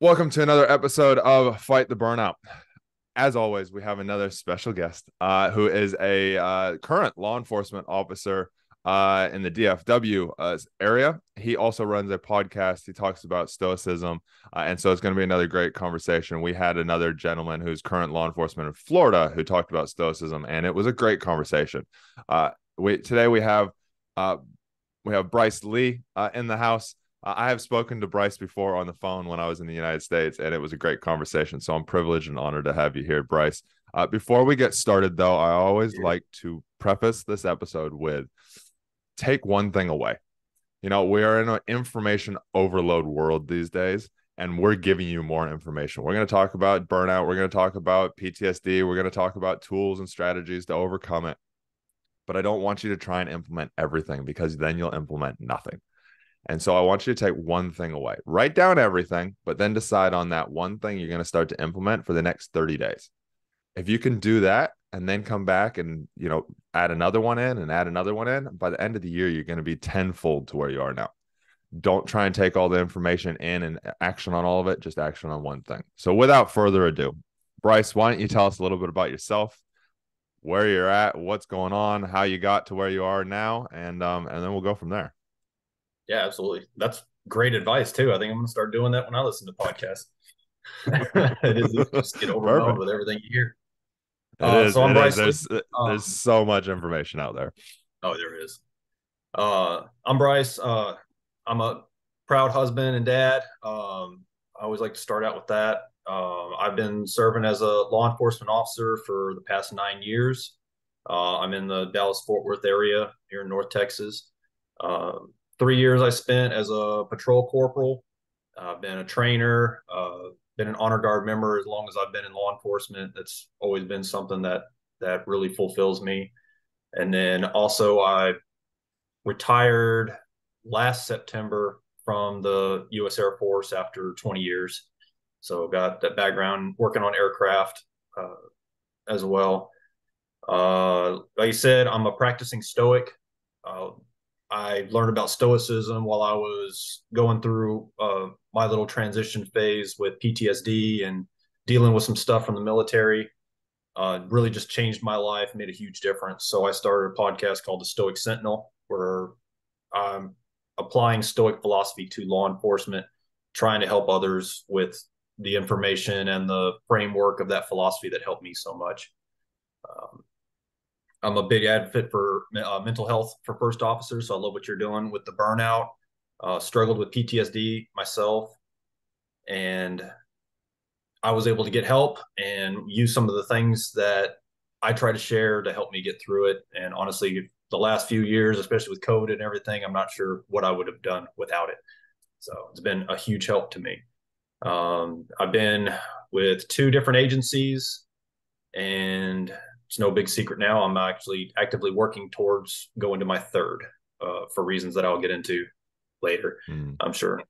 Welcome to another episode of Fight the Burnout. As always, we have another special guest who is a current law enforcement officer in the DFW area. He also runs a podcast. He talks about Stoicism. And so it's going to be another great conversation. We had another gentleman who's current law enforcement in Florida who talked about Stoicism, and it was a great conversation. Today we have Bryce Lee in the house. I have spoken to Bryce before on the phone when I was in the United States, and it was a great conversation. So I'm privileged and honored to have you here, Bryce. Before we get started, though, I always like to preface this episode with take one thing away. You know, we are in an information overload world these days, and we're giving you more information. We're going to talk about burnout. We're going to talk about PTSD. We're going to talk about tools and strategies to overcome it. But I don't want you to try and implement everything, because then you'll implement nothing. And so I want you to take one thing away. Write down everything, but then decide on that one thing you're going to start to implement for the next 30 days. If you can do that and then come back and, add another one in and add another one in, by the end of the year, you're going to be tenfold to where you are now. Don't try and take all the information in and action on all of it. Just action on one thing. So without further ado, Bryce, why don't you tell us a little bit about yourself, where you're at, what's going on, how you got to where you are now, and then we'll go from there. Yeah, absolutely. That's great advice too. I think I'm going to start doing that when I listen to podcasts. It is easy to just get overwhelmed Perfect. with everything you hear. It is. So I'm It is. Bryce Lee. There's so much information out there. There is. I'm Bryce. I'm a proud husband and dad. I always like to start out with that. I've been serving as a law enforcement officer for the past 9 years. I'm in the Dallas-Fort Worth area here in North Texas. 3 years I spent as a patrol corporal. I've been a trainer, been an honor guard member as long as I've been in law enforcement. That's always been something that really fulfills me. And then also I retired last September from the U.S. Air Force after 20 years. So got that background working on aircraft as well. Like you said, I'm a practicing Stoic. I learned about Stoicism while I was going through my little transition phase with PTSD and dealing with some stuff from the military. Really just changed my life, made a huge difference. So I started a podcast called the Stoic Sentinel, where I'm applying Stoic philosophy to law enforcement, trying to help others with the information and the framework of that philosophy that helped me so much. I'm a big advocate for mental health for first officers. So I love what you're doing with the burnout. Struggled with PTSD myself, and I was able to get help and use some of the things that I try to share to help me get through it. And honestly, the last few years, especially with COVID and everything, I'm not sure what I would have done without it. So it's been a huge help to me. I've been with 2 different agencies, and it's no big secret now. I'm actually actively working towards going to my 3rd for reasons that I'll get into later, I'm sure.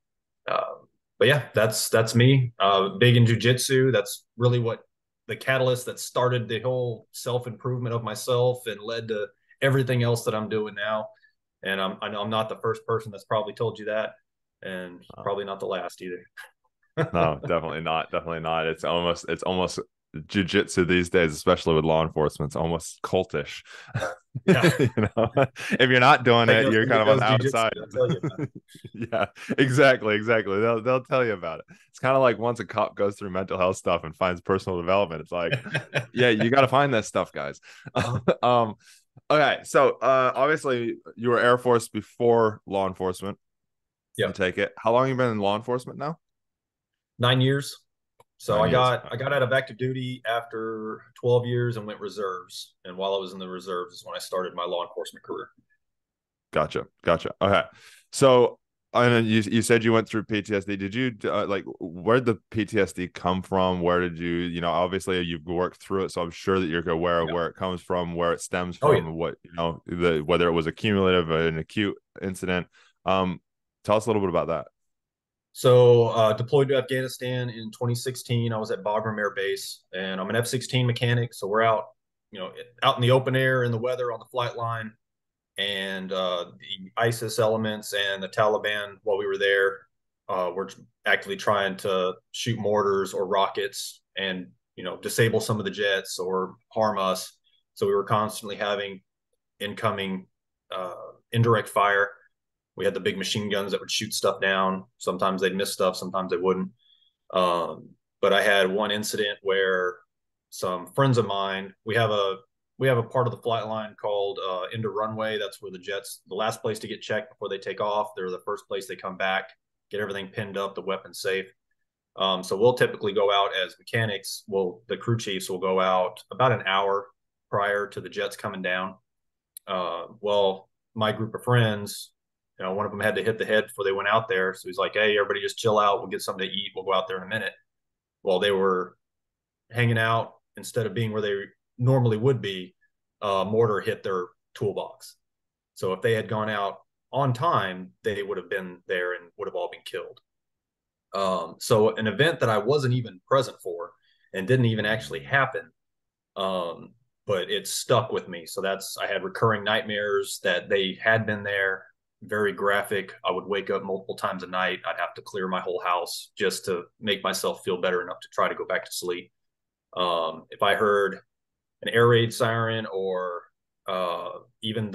But yeah, that's me. Big in jujitsu. That's really what the catalyst that started the whole self-improvement of myself and led to everything else that I'm doing now. And I know I'm not the first person that's probably told you that, and probably not the last either. No, definitely not. Definitely not. It's almost jujitsu these days, especially with law enforcement. It's almost cultish. Yeah. If you're not doing it, you're kind of on the Jiu-jitsu, outside. I'll tell you about it. Yeah, exactly. They'll tell you about it. It's kind of like once a cop goes through mental health stuff and finds personal development, it's like, yeah, you got to find that stuff, guys. Okay, so obviously you were Air Force before law enforcement. I Yep. take it. How long have you been in law enforcement now? 9 years. So 9 years. I got out of active duty after 12 years and went reserves. And while I was in the reserves is when I started my law enforcement career. Gotcha. Okay. So, I know you said you went through PTSD. Did you where did the PTSD come from? Where did obviously you've worked through it, so I'm sure that you're aware of Yeah. where it comes from, where it stems Oh, from, yeah. whether it was a cumulative or an acute incident. Tell us a little bit about that. So deployed to Afghanistan in 2016. I was at Bagram Air Base, and I'm an F-16 mechanic. So we're out, out in the open air in the weather on the flight line, and the ISIS elements and the Taliban while we were there were actively trying to shoot mortars or rockets and, disable some of the jets or harm us. So we were constantly having incoming indirect fire. We had the big machine guns that would shoot stuff down. Sometimes they'd miss stuff, sometimes they wouldn't. But I had one incident where some friends of mine, we have a part of the flight line called into runway. That's where the jets, the last place to get checked before they take off. They're the first place they come back, get everything pinned up, the weapons safe. So we'll typically go out as mechanics. Well, the crew chiefs will go out about an hour prior to the jets coming down. Well, my group of friends, one of them had to hit the head before they went out there. So he's like, "Hey, everybody just chill out. We'll get something to eat. We'll go out there in a minute." Well, they were hanging out instead of being where they normally would be. Mortar hit their toolbox. So if they had gone out on time, they would have been there and would have all been killed. So an event that I wasn't even present for and didn't even actually happen, but it stuck with me. So I had recurring nightmares that they had been there, very graphic. I would wake up multiple times a night. I'd have to clear my whole house just to make myself feel better enough to try to go back to sleep. If I heard an air raid siren or even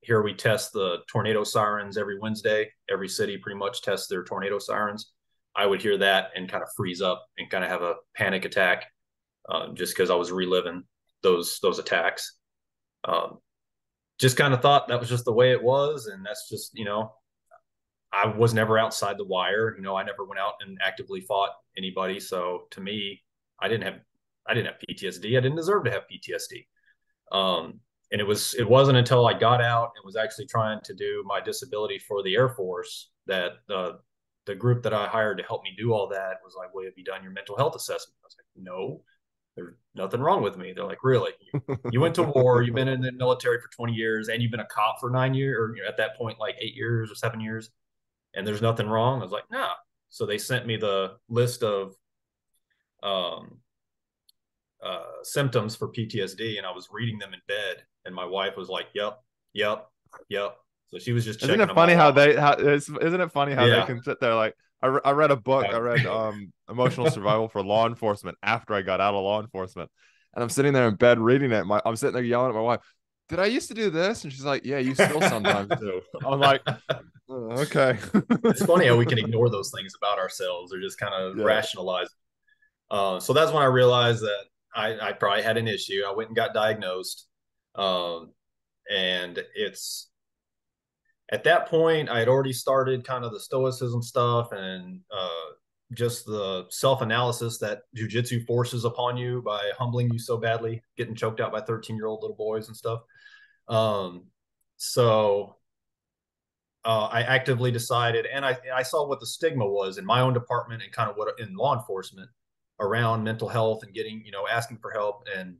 here we test the tornado sirens every Wednesday. Every city pretty much tests their tornado sirens. I would hear that and kind of freeze up and kind of have a panic attack, just because I was reliving those attacks. Just kind of thought that was just the way it was, and that's just, I was never outside the wire. I never went out and actively fought anybody. So to me, I didn't have PTSD. I didn't deserve to have PTSD. And it wasn't until I got out and was actually trying to do my disability for the Air Force that the group that I hired to help me do all that was like, "Well, have you done your mental health assessment?" I was like, "No, there's nothing wrong with me." They're like, "Really? You went to war, you've been in the military for 20 years, and you've been a cop for 9 years, or at that point, like 8 years or 7 years, and there's nothing wrong?" I was like, "Nah." So they sent me the list of um, symptoms for PTSD, and I was reading them in bed, and my wife was like, "Yep, yep, yep." So she was just Isn't checking it them funny all how off. isn't it funny how they Yeah. can sit there like I read a book. I read Uh, Emotional Survival for Law Enforcement after I got out of law enforcement. And I'm sitting there in bed reading it. I'm sitting there yelling at my wife, "Did I used to do this?" And she's like, "Yeah, you still sometimes do." I'm like, "Oh, okay." it's funny how we can ignore those things about ourselves or just kind of Yeah. rationalize. So that's when I realized that I probably had an issue. I went and got diagnosed. Um, and it's at that point, I had already started kind of the Stoicism stuff and just the self analysis that jujitsu forces upon you by humbling you so badly, getting choked out by 13-year-old little boys and stuff. Um, so I actively decided, and I saw what the stigma was in my own department and kind of what in law enforcement around mental health and getting, asking for help. And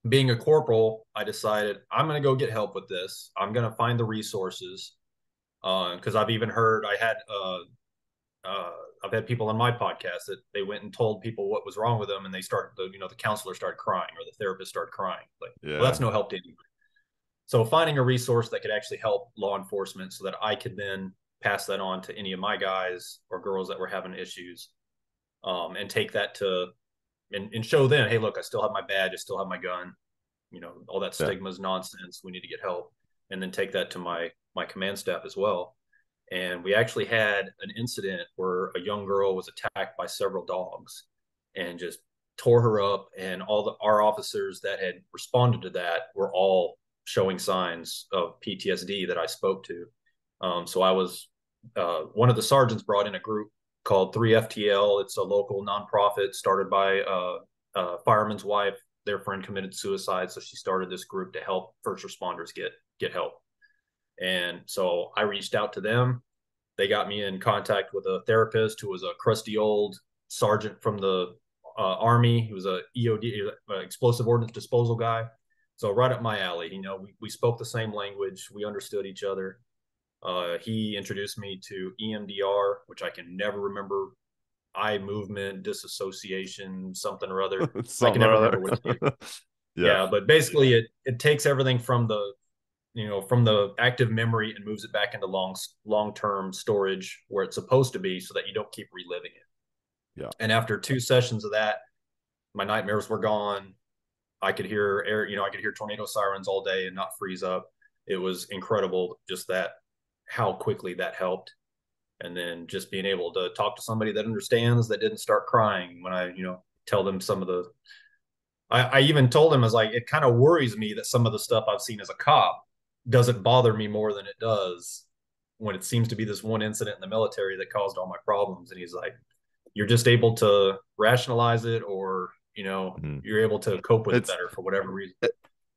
being a corporal, I decided I'm going to go get help with this. I'm going to find the resources. Because I've even heard uh, I've had people on my podcast that they went and told people what was wrong with them, and the counselor started crying or the therapist started crying. Like, well, Yeah. that's no help to anybody. So finding a resource that could actually help law enforcement so that I could then pass that on to any of my guys or girls that were having issues, and take that to and show them, hey, look, I still have my badge, I still have my gun. All that Yeah. stigma is nonsense. We need to get help, and then take that to my command staff as well. And we actually had an incident where a young girl was attacked by several dogs and just tore her up. And our officers that had responded to that were all showing signs of PTSD that I spoke to. So I was one of the sergeants brought in a group called 3FTL. It's a local nonprofit started by a fireman's wife. Their friend committed suicide, so she started this group to help first responders get help. And so I reached out to them. They got me in contact with a therapist who was a crusty old sergeant from the Army. He was a EOD, explosive ordnance disposal guy. So right up my alley. We spoke the same language. We understood each other. He introduced me to EMDR, which I can never remember. Eye movement, disassociation, something or other. I can Something or never other. remember what it is. Yeah. Yeah, but basically it takes everything from the from the active memory and moves it back into long-term storage where it's supposed to be so that you don't keep reliving it. Yeah. And after 2 sessions of that, my nightmares were gone. I could hear air, I could hear tornado sirens all day and not freeze up. It was incredible just that how quickly that helped. And then just being able to talk to somebody that understands, that didn't start crying when I, tell them some of the I even told him, I was like, it kind of worries me that some of the stuff I've seen as a cop doesn't bother me more than it does when it seems to be this one incident in the military that caused all my problems. And he's like, you're just able to rationalize it, or, Mhm. you're able to cope with it It's better for whatever reason.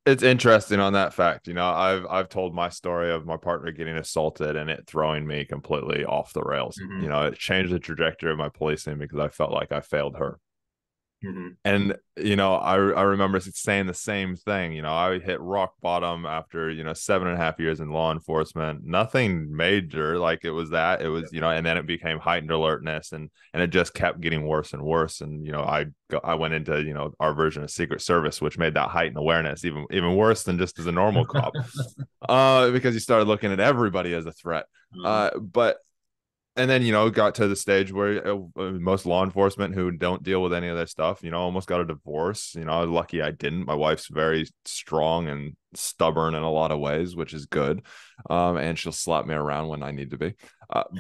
it's interesting on that fact. I've told my story of my partner getting assaulted and it throwing me completely off the rails. Mm-hmm. It changed the trajectory of my policing because I felt like I failed her. Mm-hmm. And I remember saying the same thing. I hit rock bottom after 7.5 years in law enforcement. Nothing major, like it was and then it became heightened alertness, and it just kept getting worse and worse. And I went into our version of Secret Service, which made that heightened awareness even worse than just as a normal cop, because you started looking at everybody as a threat. But and then got to the stage where most law enforcement who don't deal with any of that stuff almost got a divorce. I was lucky I didn't. My wife's very strong and stubborn in a lot of ways, which is good, and she'll slap me around when I need to be,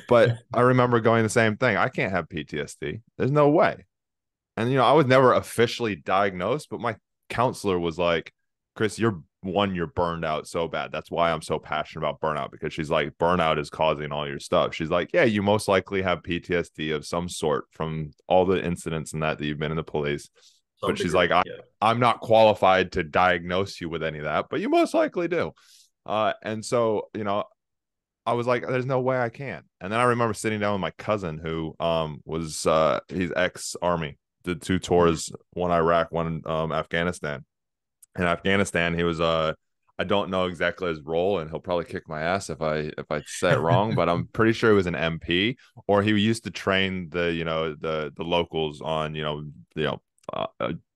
but I remember going the same thing. I can't have PTSD, there's no way. And I was never officially diagnosed, but my counselor was like, Chris, you're burned out so bad. That's why I'm so passionate about burnout, because she's like, burnout is causing all your stuff. She's like, yeah, you most likely have PTSD of some sort from all the incidents and that you've been in the police. Some But she's degree, like, yeah. I'm not qualified to diagnose you with any of that, but you most likely do. And so, I was like, there's no way I can. And then I remember sitting down with my cousin who was he's ex-army, did 2 tours, one Iraq, one Afghanistan. In Afghanistan, he was I don't know exactly his role, and he'll probably kick my ass if I say it wrong, but I'm pretty sure he was an MP, or he used to train the locals on to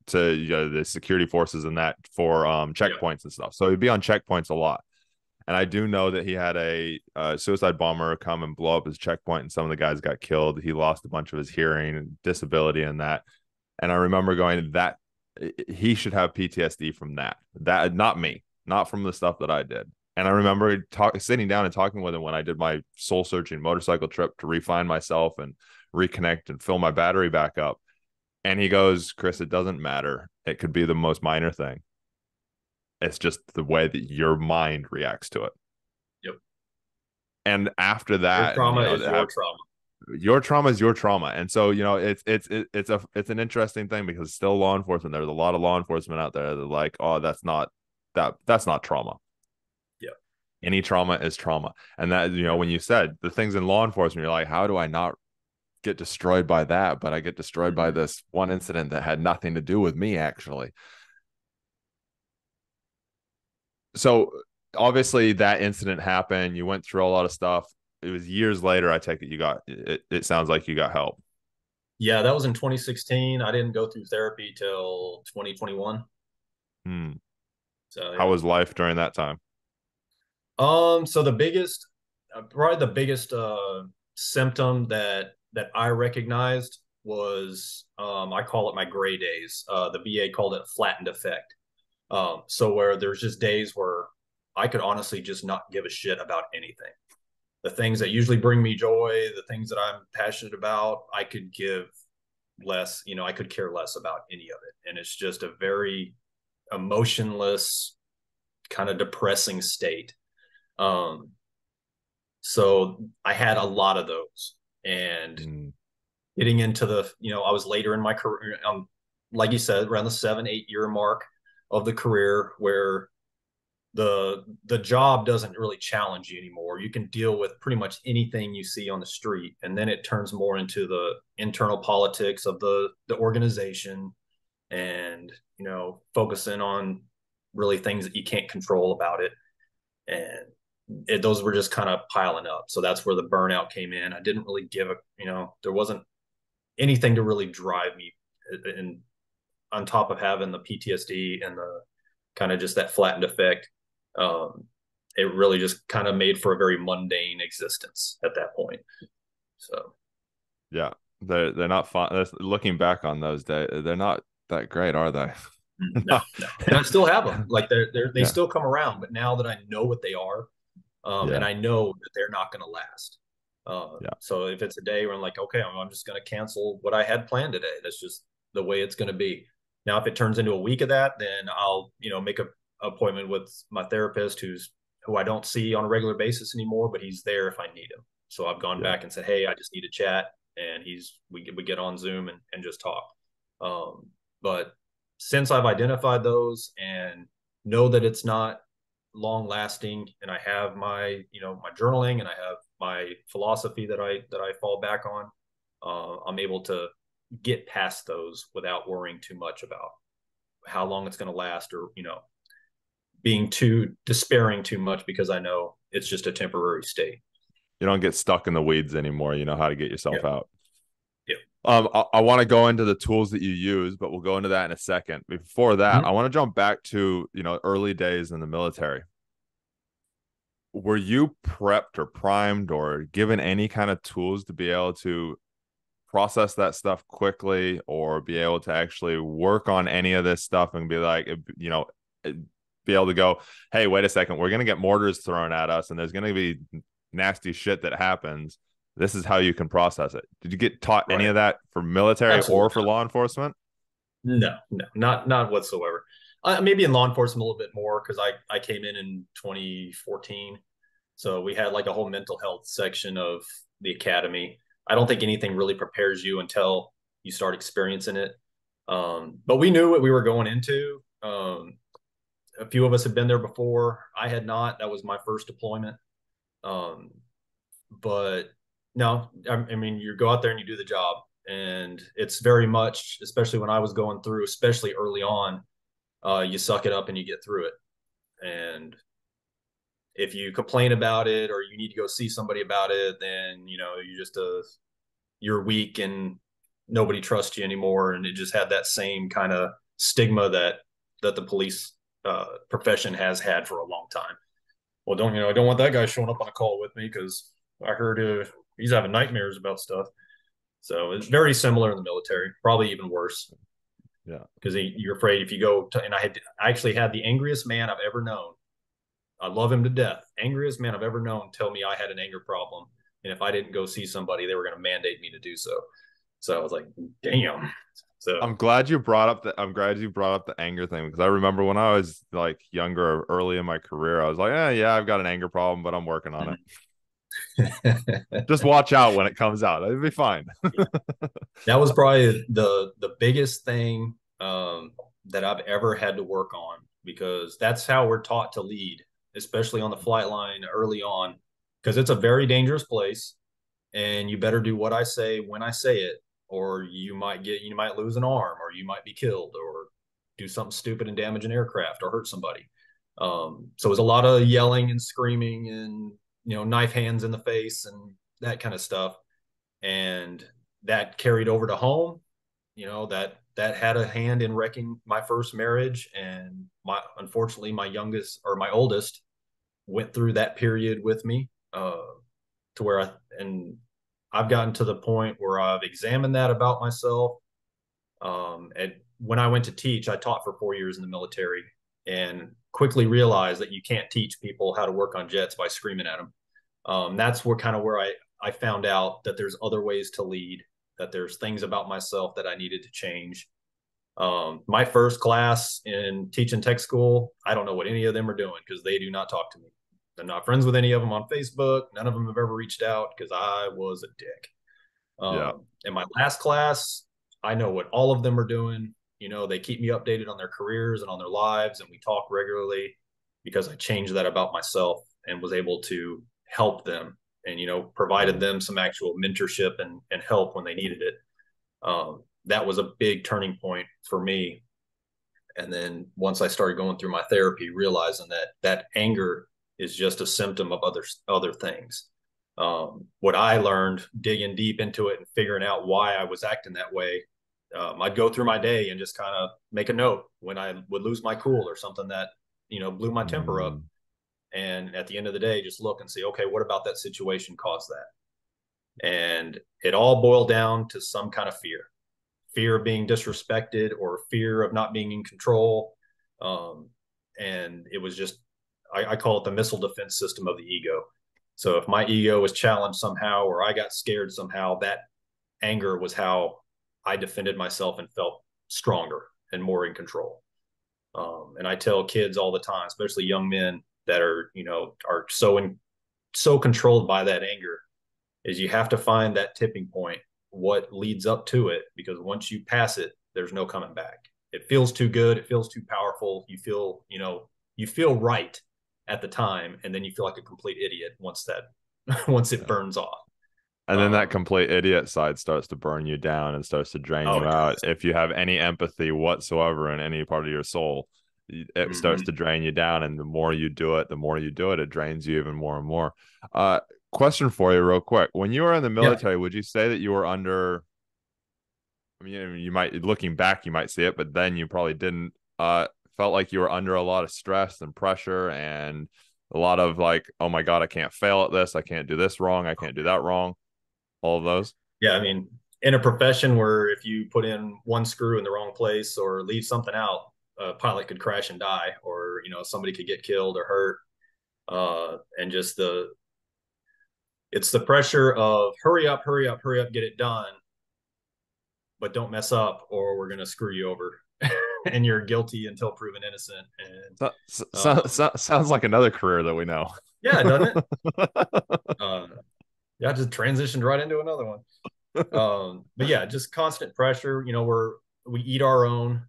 the security forces and that for Yeah. checkpoints and stuff. So he'd be on checkpoints a lot. And I do know that he had a suicide bomber come and blow up his checkpoint, and some of the guys got killed. He lost a bunch of his hearing and disability and that. And I remember going, that he should have PTSD from that. That, not me, not from the stuff that I did. And I remember sitting down and talking with him when I did my soul searching motorcycle trip to refine myself and reconnect and fill my battery back up. And he goes, Chris, it doesn't matter. It could be the most minor thing. It's just the way that your mind reacts to it. Yep. And after Your that, and trauma is your trauma. your trauma is your trauma. And so it's an interesting thing, because still law enforcement, there's a lot of law enforcement out there that are like, oh, that's not trauma. Yeah. Any trauma is trauma. And that, when you said the things in law enforcement, you're like, how do I not get destroyed by that, but I get destroyed by this one incident that had nothing to do with me, actually. So obviously that incident happened, you went through a lot of stuff. It was years later, I take it you got it sounds like you got help. Yeah, that was in 2016. I didn't go through therapy till 2021. Hmm. So How yeah. was life during that time? So probably the biggest symptom that I recognized was, I call it my gray days. The VA called it flattened effect. So where there's just days where I could honestly just not give a shit about anything. The things that usually bring me joy, the things that I'm passionate about, I could give less, I could care less about any of it. And it's just a very emotionless, kind of depressing state. Um, so I had a lot of those. And Hmm. getting into I was later in my career, like you said, around the 7, 8 year mark of the career, where the job doesn't really challenge you anymore. You can deal with pretty much anything you see on the street, and then it turns more into the internal politics of the organization, and focusing on really things that you can't control about it. And those were just kind of piling up. So that's where the burnout came in. I didn't really there wasn't anything to really drive me, and on top of having the PTSD and the kind of just that flattened effect. Um, it really just kind of made for a very mundane existence at that point. So Yeah, they're not fun. Looking back on those days, they're not that great, are they? no, no, and I still have them. Like they Yeah, still come around, but now that I know what they are, and yeah, I know that they're not going to last. yeah. So if it's a day where I'm like, okay, I'm just going to cancel what I had planned today. That's just the way it's going to be. Now, if it turns into a week of that, then I'll, make a appointment with my therapist who I don't see on a regular basis anymore, but he's there if I need him. So I've gone Yeah. back and said, hey, I just need to chat, and we get on Zoom and just talk. But since I've identified those and know that it's not long lasting, and I have my my journaling, and I have my philosophy that I fall back on, I'm able to get past those without worrying too much about how long it's going to last, or being too despairing too much, because I know it's just a temporary state. You don't get stuck in the weeds anymore. You know how to get Yeah. yourself out. Yeah. I want to go into the tools that you use, but we'll go into that in a second. Before that, Mm-hmm. I want to jump back to, early days in the military. Were you prepped or primed or given any kind of tools to be able to process that stuff quickly, or be able to actually work on any of this stuff and be like, be able to go, hey, wait a second, we're going to get mortars thrown at us and there's going to be nasty shit that happens. This is how you can process it. Did you get taught any Right. of that for military or Absolutely for law enforcement? not. No, not whatsoever. Maybe in law enforcement a little bit more, because I came in 2014. So we had like a whole mental health section of the academy. I don't think anything really prepares you until you start experiencing it. But we knew what we were going into. A few of us had been there before. I had not. That was my first deployment. Um, but no, I mean, you go out there and you do the job. And it's very much, especially when I was going through, especially early on, you suck it up and you get through it. And if you complain about it, or you need to go see somebody about it, then you just you're weak and nobody trusts you anymore. And it just had that same kind of stigma that the police profession has had for a long time. Well, I don't want that guy showing up on a call with me, because I heard he's having nightmares about stuff. So it's very similar in the military, probably even worse, Yeah. because you're afraid if you go to, and I actually had the angriest man I've ever known. I love him to death. Angriest man I've ever known tell me I had an anger problem, and if I didn't go see somebody, they were going to mandate me to do so. So I was like, damn. So I'm glad you brought up the anger thing, because I remember when I was like younger or early in my career, I was like, yeah, I've got an anger problem, but I'm working on it. Just watch out when it comes out. It'll be fine. that was probably the biggest thing that I've ever had to work on, because that's how we're taught to lead, especially on the flight line early on, because it's a very dangerous place, and you better do what I say when I say it, or you might lose an arm, or you might be killed, or do something stupid and damage an aircraft, or hurt somebody. So it was a lot of yelling and screaming, and knife hands in the face and that kind of stuff. And that carried over to home. That had a hand in wrecking my first marriage, and unfortunately my oldest went through that period with me, to where I've gotten to the point where I've examined that about myself. And when I went to teach, I taught for 4 years in the military, and quickly realized that you can't teach people how to work on jets by screaming at them. That's where I found out that there's other ways to lead, that there's things about myself that I needed to change. My first class in teaching tech school, I don't know what any of them are doing, because they do not talk to me. I'm not friends with any of them on Facebook. None of them have ever reached out, because I was a dick. Yeah. In my last class, I know what all of them are doing. They keep me updated on their careers and on their lives, and we talk regularly, because I changed that about myself and was able to help them, and provided them some actual mentorship and help when they needed it. That was a big turning point for me. And then once I started going through my therapy, realizing that anger is just a symptom of other things. What I learned digging deep into it and figuring out why I was acting that way, I'd go through my day and just kind of make a note when I would lose my cool, or something that blew my temper up. And at the end of the day, just look and see, okay, what about that situation caused that? And it all boiled down to some kind of fear of being disrespected or fear of not being in control. And it was just, I call it the missile defense system of the ego. So if my ego was challenged somehow, or I got scared somehow, that anger was how I defended myself and felt stronger and more in control. And I tell kids all the time, especially young men that are, are so controlled by that anger, is you have to find that tipping point, what leads up to it, because once you pass it, there's no coming back. It feels too good. It feels too powerful. You feel right at the time, and then you feel like a complete idiot once it burns off. And then that complete idiot side starts to burn you down and starts to drain you out. If you have any empathy whatsoever in any part of your soul, it starts to drain you down. And the more you do it, it drains you even more and more. Question for you real quick. When you were in the military, would you say that you were under, I mean, you might, looking back, you might see it, but then you probably didn't, felt like you were under a lot of stress and pressure and a lot of like, oh my God, I can't fail at this. I can't do this wrong. I can't do that wrong. All of those. Yeah. I mean, in a profession where if you put in one screw in the wrong place or leave something out, a pilot could crash and die, or, somebody could get killed or hurt. And just it's the pressure of hurry up, hurry up, hurry up, get it done, but don't mess up or we're going to screw you over. And you're guilty until proven innocent. And sounds like another career that we know. Yeah, doesn't it? Yeah, I just transitioned right into another one. But yeah, just constant pressure. We eat our own.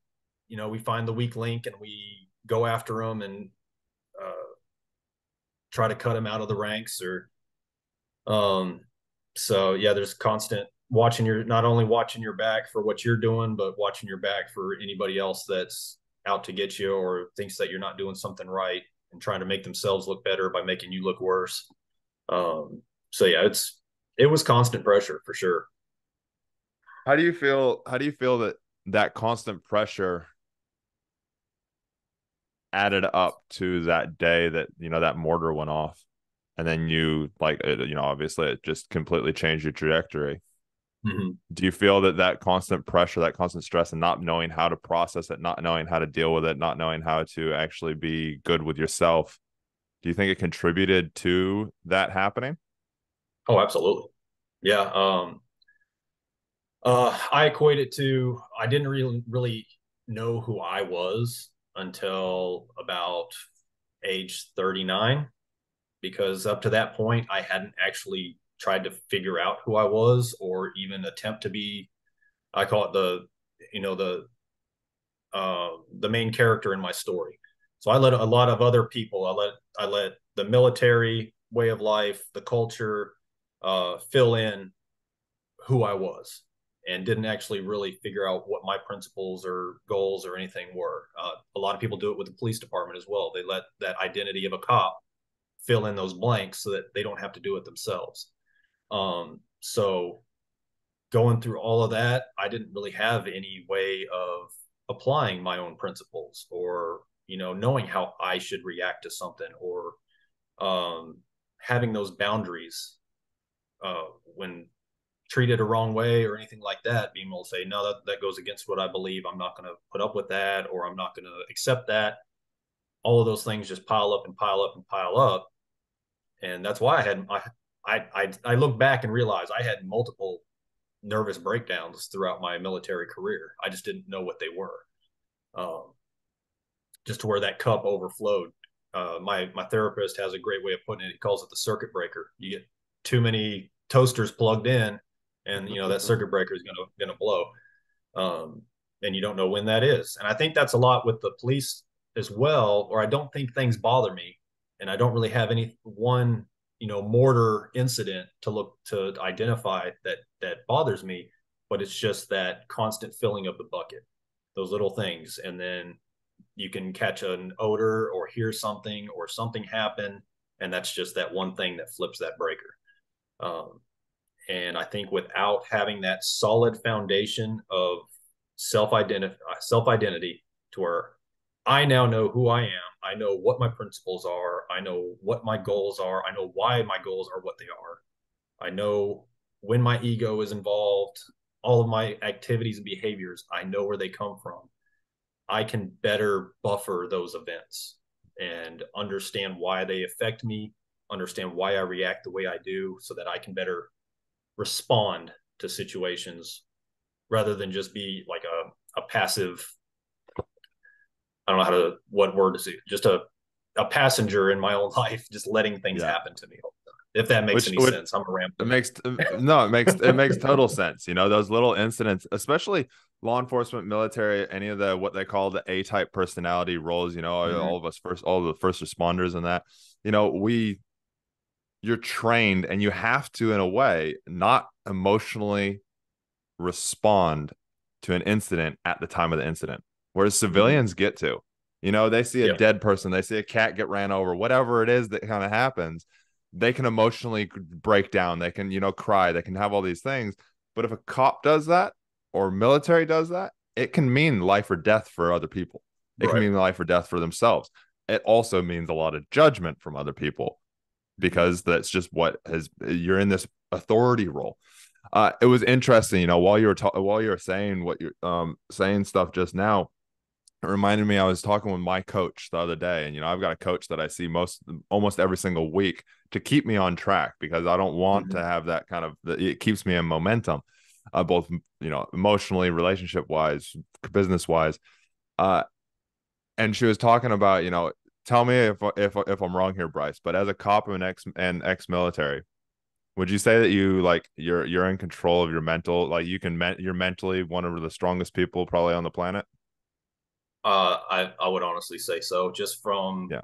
We find the weak link and we go after them and try to cut them out of the ranks. So yeah, there's constant not only watching your back for what you're doing, but watching your back for anybody else that's out to get you or thinks that you're not doing something right and trying to make themselves look better by making you look worse. So yeah, it was constant pressure for sure. How do you feel that constant pressure added up to that day that, that mortar went off and then you obviously it just completely changed your trajectory? Mm-hmm. Do you feel that constant pressure, that constant stress and not knowing how to process it, not knowing how to deal with it, not knowing how to actually be good with yourself, do you think it contributed to that happening? Oh, absolutely. Yeah. I equate it to, I didn't really know who I was until about age 39, because up to that point, I hadn't actually tried to figure out who I was or even attempt to be, I call it the main character in my story. So I let a lot of other people, I let the military way of life, the culture, fill in who I was, and didn't actually really figure out what my principles or goals or anything were. A lot of people do it with the police department as well. They let that identity of a cop fill in those blanks so that they don't have to do it themselves. So going through all of that, I didn't really have any way of applying my own principles or, knowing how I should react to something or having those boundaries when treated a wrong way or anything like that, being able to say, no, that goes against what I believe. I'm not going to put up with that, or I'm not going to accept that. All of those things just pile up and pile up and pile up. And that's why I look back and realize I had multiple nervous breakdowns throughout my military career. I just didn't know what they were. Just to where that cup overflowed. My therapist has a great way of putting it. He calls it the circuit breaker. You get too many toasters plugged in, and that circuit breaker is gonna blow, and you don't know when that is. And I think that's a lot with the police as well. Or I don't think things bother me, and I don't really have any one mortar incident to identify that bothers me. But it's just that constant filling of the bucket, those little things, and then you can catch an odor or hear something or something happen, and that's just that one thing that flips that breaker. And I think without having that solid foundation of self-identity to where I now know who I am. I know what my principles are. I know what my goals are. I know why my goals are what they are. I know when my ego is involved, all of my activities and behaviors, I know where they come from. I can better buffer those events and understand why they affect me, understand why I react the way I do, so that I can better respond to situations rather than just be like a passive, I don't know what word to say, just a passenger in my own life, just letting things Yeah. happen to me. If that makes any Which sense. I'm a it rambler. makes no, it makes total sense. You know, those little incidents, especially law enforcement, military, any of the what they call the A-type personality roles, you know, Mm-hmm. all of the first responders and that, you know, you're trained and you have to, in a way, not emotionally respond to an incident at the time of the incident, whereas Mm-hmm. civilians get to. You know, they see a Yep. dead person, they see a cat get ran over, whatever it is that kind of happens, they can emotionally break down, they can, you know, cry, they can have all these things. But if a cop does that or military does that, it can mean life or death for other people. It can Right. mean life or death for themselves. It also means a lot of judgment from other people Mm-hmm. because that's just what has you're in this authority role. It was interesting, you know, while you were saying what you're saying stuff just now, it reminded me I was talking with my coach the other day, and you know, I've got a coach that I see almost every single week to keep me on track because I don't want Mm-hmm. to have that kind of it keeps me in momentum, both you know, emotionally, relationship wise, business wise. Uh, and she was talking about, you know, tell me if I'm wrong here, Bryce, but as a cop and ex military, would you say that you're in control of your mental, like you're mentally one of the strongest people probably on the planet? I would honestly say so. Yeah.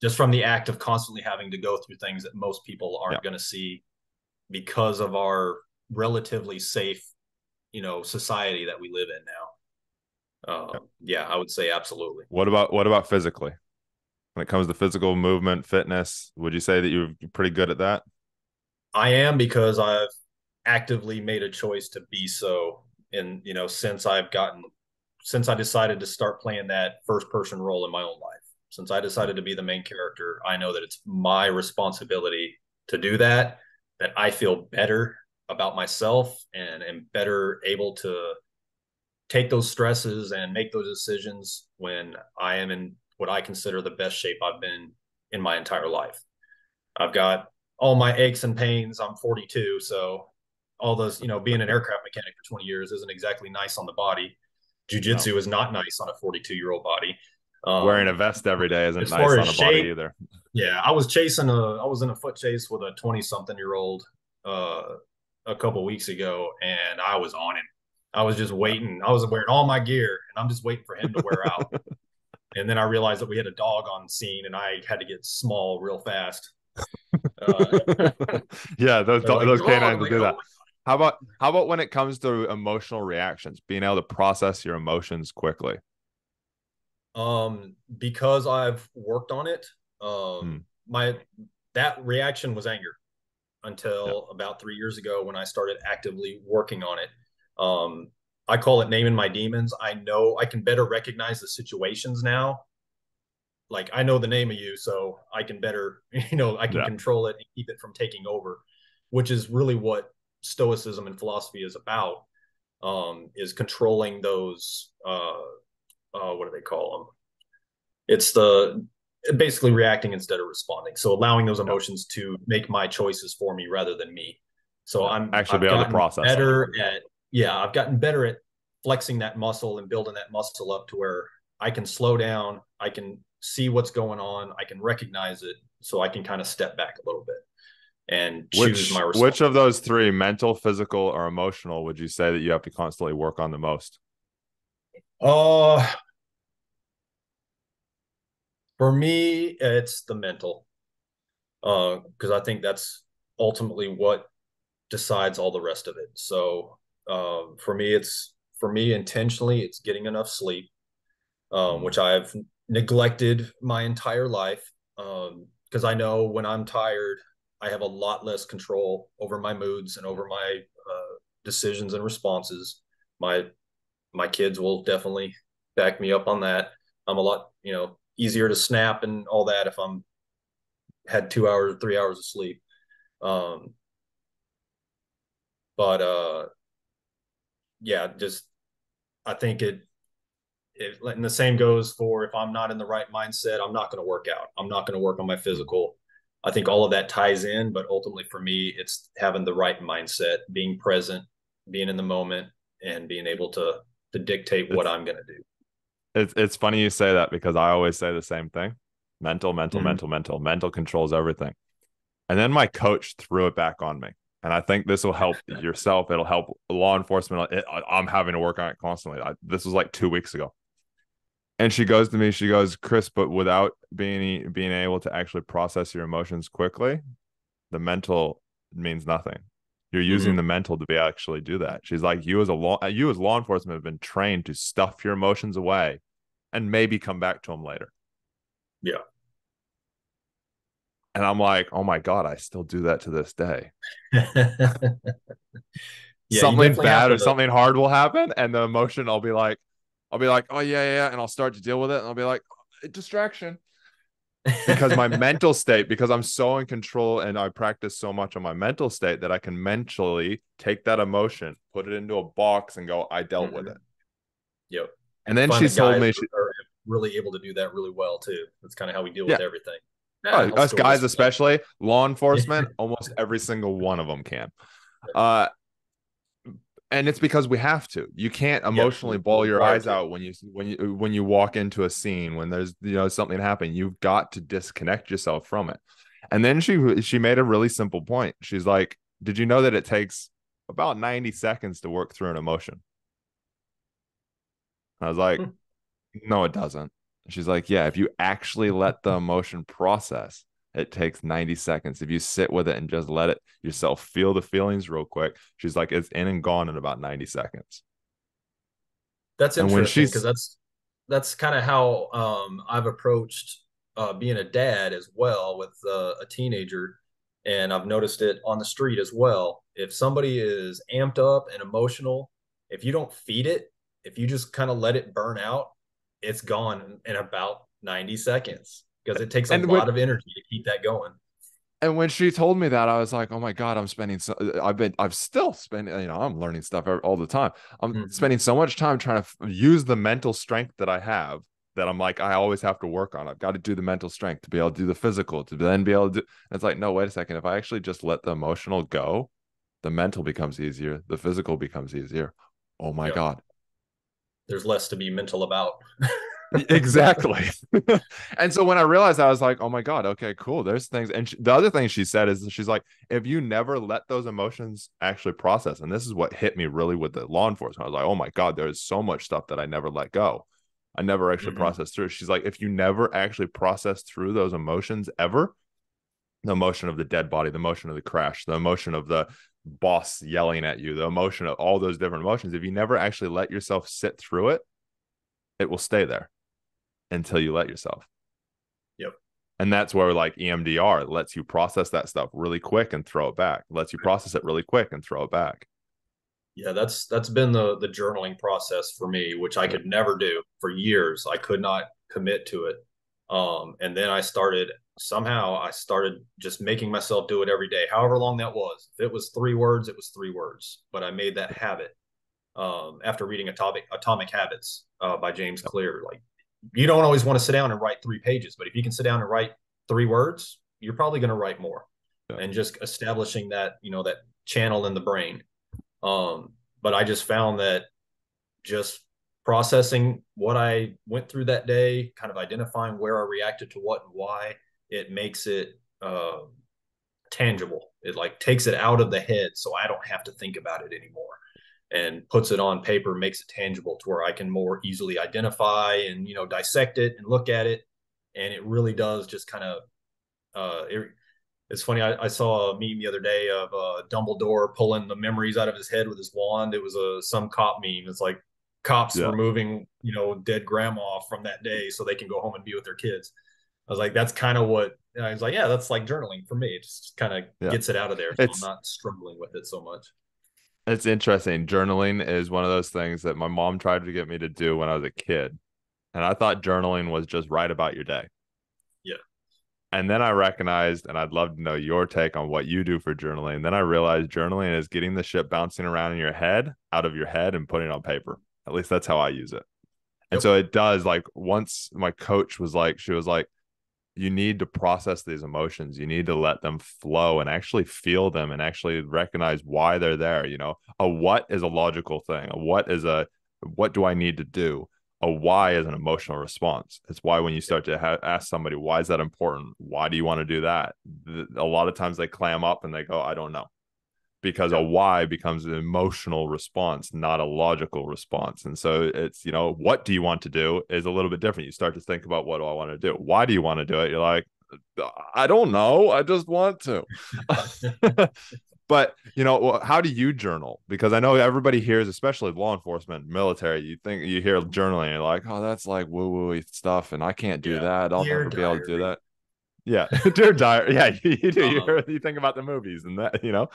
Just from the act of constantly having to go through things that most people Yeah. aren't going to see because of our relatively safe, society that we live in now. Yeah. Yeah, I would say absolutely. What about physically? When it comes to physical movement, fitness, would you say that you're pretty good at that? I am because I've actively made a choice to be so. And, since I decided to start playing that first person role in my own life, since I Yeah. decided to be the main character, I know that it's my responsibility to do that, that I feel better about myself and am better able to take those stresses and make those decisions when I am in what I consider the best shape I've been in my entire life. I've got all my aches and pains. I'm 42, so all those, being an aircraft mechanic for 20 years isn't exactly nice on the body. No. Jiu-jitsu is not nice on a 42-year-old body. Wearing a Um, vest every day isn't as far nice as on a body shape, either. yeah, I was in a foot chase with a 20-something-year-old uh, a couple weeks ago, and I was on him. I was just Yeah. waiting. I was wearing all my gear, and I'm just waiting for him to wear out. And then I realized that we had a dog on scene, and I had to get small real fast. Uh, Yeah, they're like, those dog. canines I'm will like, do oh that. How about when it comes to emotional reactions, being able to process your emotions quickly? because I've worked on it, Hmm. my that reaction was anger Yeah. until about 3 years ago when I started actively working on it. I call it naming my demons. I know I can better recognize the situations now. Like I know the name of you, so I can better, I can Yeah. control it and keep it from taking over, which is really what Stoicism and philosophy is about. Is controlling those. What do they call them? It's the basically reacting instead of responding. So allowing those Yeah. emotions to make my choices for me rather than me. So Yeah. Actually be I've able to gotten process them. better at yeah, I've gotten better at flexing that muscle and building that muscle up to where I can slow down, I can see what's going on, I can recognize it, so I can kind of step back a little bit and choose my Which response. of those three, mental, physical, or emotional, would you say that you have to constantly work on the most? Uh for me, it's the mental. Because I think that's ultimately what decides all the rest of it. So for me intentionally, it's getting enough sleep, Hmm. which I've neglected my entire life. Because I know when I'm tired, I have a lot less control over my moods and over my decisions and responses. My my kids will definitely back me up on that. I'm a lot, easier to snap and all that if I'm had 2 hours, 3 hours of sleep. Um, but yeah, just I think and the same goes for if I'm not in the right mindset, I'm not going to work out. I'm not going to work on my physical. I think all of that ties in, but ultimately for me, it's having the right mindset, being present, being in the moment, and being able to dictate what It's I'm going to do. it's funny you say that because I always say the same thing. Mm-hmm. Mental controls everything. And then my coach threw it back on me. And I think this will help yourself. It'll help law enforcement. I'm having to work on it constantly. This was like 2 weeks ago. And she goes to me, she goes, Chris, but without being able to actually process your emotions quickly, the mental means nothing. You're using Mm-hmm. the mental to be actually do that. She's like, you as law enforcement have been trained to stuff your emotions away and maybe come back to them later. Yeah. And I'm like, oh my God, I still do that to this day. Yeah, you Something definitely have bad or to. something hard will happen, and the emotion, I'll be like, oh yeah, and I'll start to deal with it, and I'll be like, distraction. Because my mental state, because I'm so in control and I practice so much on my mental state that I can mentally take that emotion, put it into a box, and go, I dealt with Mhm. it. Yep. And I then find she that told guys me, are really able to do that really well too. That's kind of how we deal with yeah, everything. I'll us store guys, this away. especially law enforcement, almost every single one of them can. Uh, and it's because we have to. You can't Yeah, emotionally we're bawl your required eyes to. out when you walk into a scene when there's something happening. You've got to disconnect yourself from it. And then she made a really simple point. She's like, "Did you know that it takes about 90 seconds to work through an emotion?" I was like, Hmm. "No, it doesn't." She's like, "Yeah, if you actually let the emotion process, it takes 90 seconds. If you sit with it and just let it yourself feel the feelings real quick." She's like, "It's in and gone in about 90 seconds." That's And when interesting because she's that's kind of how I've approached being a dad as well with a teenager, and I've noticed it on the street as well. If somebody is amped up and emotional, if you don't feed it, if you just kind of let it burn out, it's gone in about 90 seconds because it takes a and when lot of energy to keep that going. and when she told me that, I was like, "Oh my God, I'm still spending, I'm learning stuff all the time. I'm Mhm. spending so much time trying to use the mental strength that I have that I'm like, I always have to work on. I've got to do the mental strength to be able to do the physical, to then be able to do." And it's like, no, wait a second. If I actually just let the emotional go, the mental becomes easier, the physical becomes easier. Oh my Yeah, God. there's less to be mental about. Exactly. And so when I realized that, I was like, oh my God, okay, cool. There's things. And the other thing she said is she's like, if you never let those emotions actually process, and this is what hit me really with the law enforcement, I was like, oh my God, there's so much stuff that I never let go. I never actually Mhm. processed through. She's like, if you never actually process through those emotions ever, the emotion of the dead body, the emotion of the crash, the emotion of the boss yelling at you, the emotion of all those different emotions, if you never actually let yourself sit through it, it will stay there until you let yourself. Yep. And that's where like EMDR lets you process that stuff really quick and throw it back. Lets you process it really quick and throw it back. Yeah, that's been the journaling process for me, which I Yeah. could never do for years. I could not commit to it. And then I started just making myself do it every day, however long that was. If it was 3 words, it was 3 words. But I made that habit after reading Atomic Habits by James Clear. Like, you don't always want to sit down and write 3 pages, but if you can sit down and write 3 words, you're probably going to write more. Yeah. And just establishing that, that channel in the brain. But I just found that just processing what I went through that day, kind of identifying where I reacted to what and why, it makes it tangible. It like takes it out of the head so I don't have to think about it anymore, and puts it on paper, makes it tangible to where I can more easily identify and, dissect it and look at it. And it really does just kind of, it's funny. I saw a meme the other day of Dumbledore pulling the memories out of his head with his wand. It was some cop meme. It's like cops Yeah. removing, dead grandma from that day so they can go home and be with their kids. I was like, that's kind of what I was like. Yeah, that's like journaling for me. It just kind of Yeah. gets it out of there, so I'm It's not struggling with it so much. it's interesting. Journaling is one of those things that my mom tried to get me to do when I was a kid. And I thought journaling was just write about your day. Yeah. And then I recognized, and I'd love to know your take on what you do for journaling. And then I realized journaling is getting the shit bouncing around in your head out of your head and putting it on paper. At least that's how I use it. And Yep. so it does, like, once my coach was like, she was like, you need to process these emotions. You need to let them flow and actually feel them and actually recognize why they're there. You know, a what is a logical thing. A what do I need to do? A why is an emotional response. It's why when you start to ask somebody, why is that important? Why do you want to do that? A lot of times they clam up and they go, I don't know, because a Yep. why becomes an emotional response, not a logical response. And so it's, what do you want to do is a little bit different. You start to think about, what do I want to do? Why do you want to do it? You're like, I don't know. I just want to. But, how do you journal? Because I know everybody hears, especially law enforcement, military, you hear journaling, you're like, oh, that's like woo-woo stuff. And I can't do Yeah. that. I'll Dear never be able to do diary. that. Yeah. Dear diary. Yeah, you do. Um, You think about the movies and that, yeah.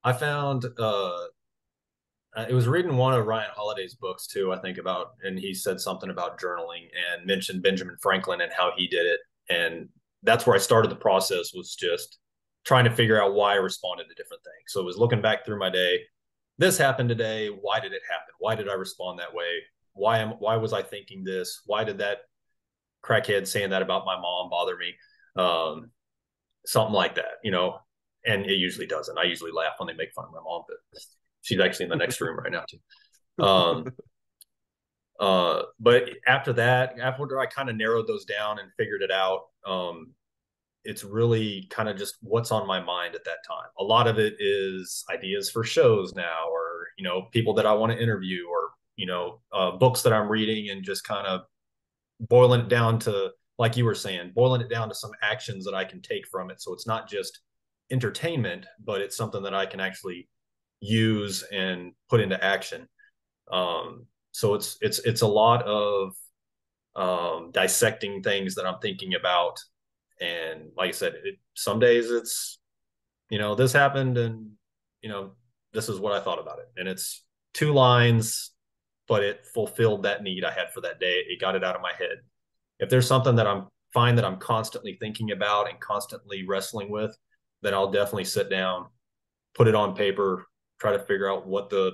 I found it was reading one of Ryan Holiday's books too, I think about, and he said something about journaling and mentioned Benjamin Franklin and how he did it. And that's where I started the process, was just trying to figure out why I responded to different things. So it was looking back through my day. This happened today. Why did it happen? Why did I respond that way? Why was I thinking this? Why did that crackhead saying that about my mom bother me? Um, Something like that. And it usually doesn't. I usually laugh when they make fun of my mom, but she's actually in the next room right now too. But after that, after I kind of narrowed those down and figured it out, it's really kind of just what's on my mind at that time. A lot of it is ideas for shows now, or people that I want to interview, or books that I'm reading, and just kind of boiling it down to, like you were saying, boiling it down to some actions that I can take from it. So it's not just entertainment, but it's something that I can actually use and put into action. So it's a lot of dissecting things that I'm thinking about, and like I said, some days it's this happened, and you know this is what I thought about it, and it's 2 lines, but it fulfilled that need I had for that day. It got it out of my head. If there's something that I'm constantly thinking about and constantly wrestling with, then I'll definitely sit down, put it on paper, try to figure out what the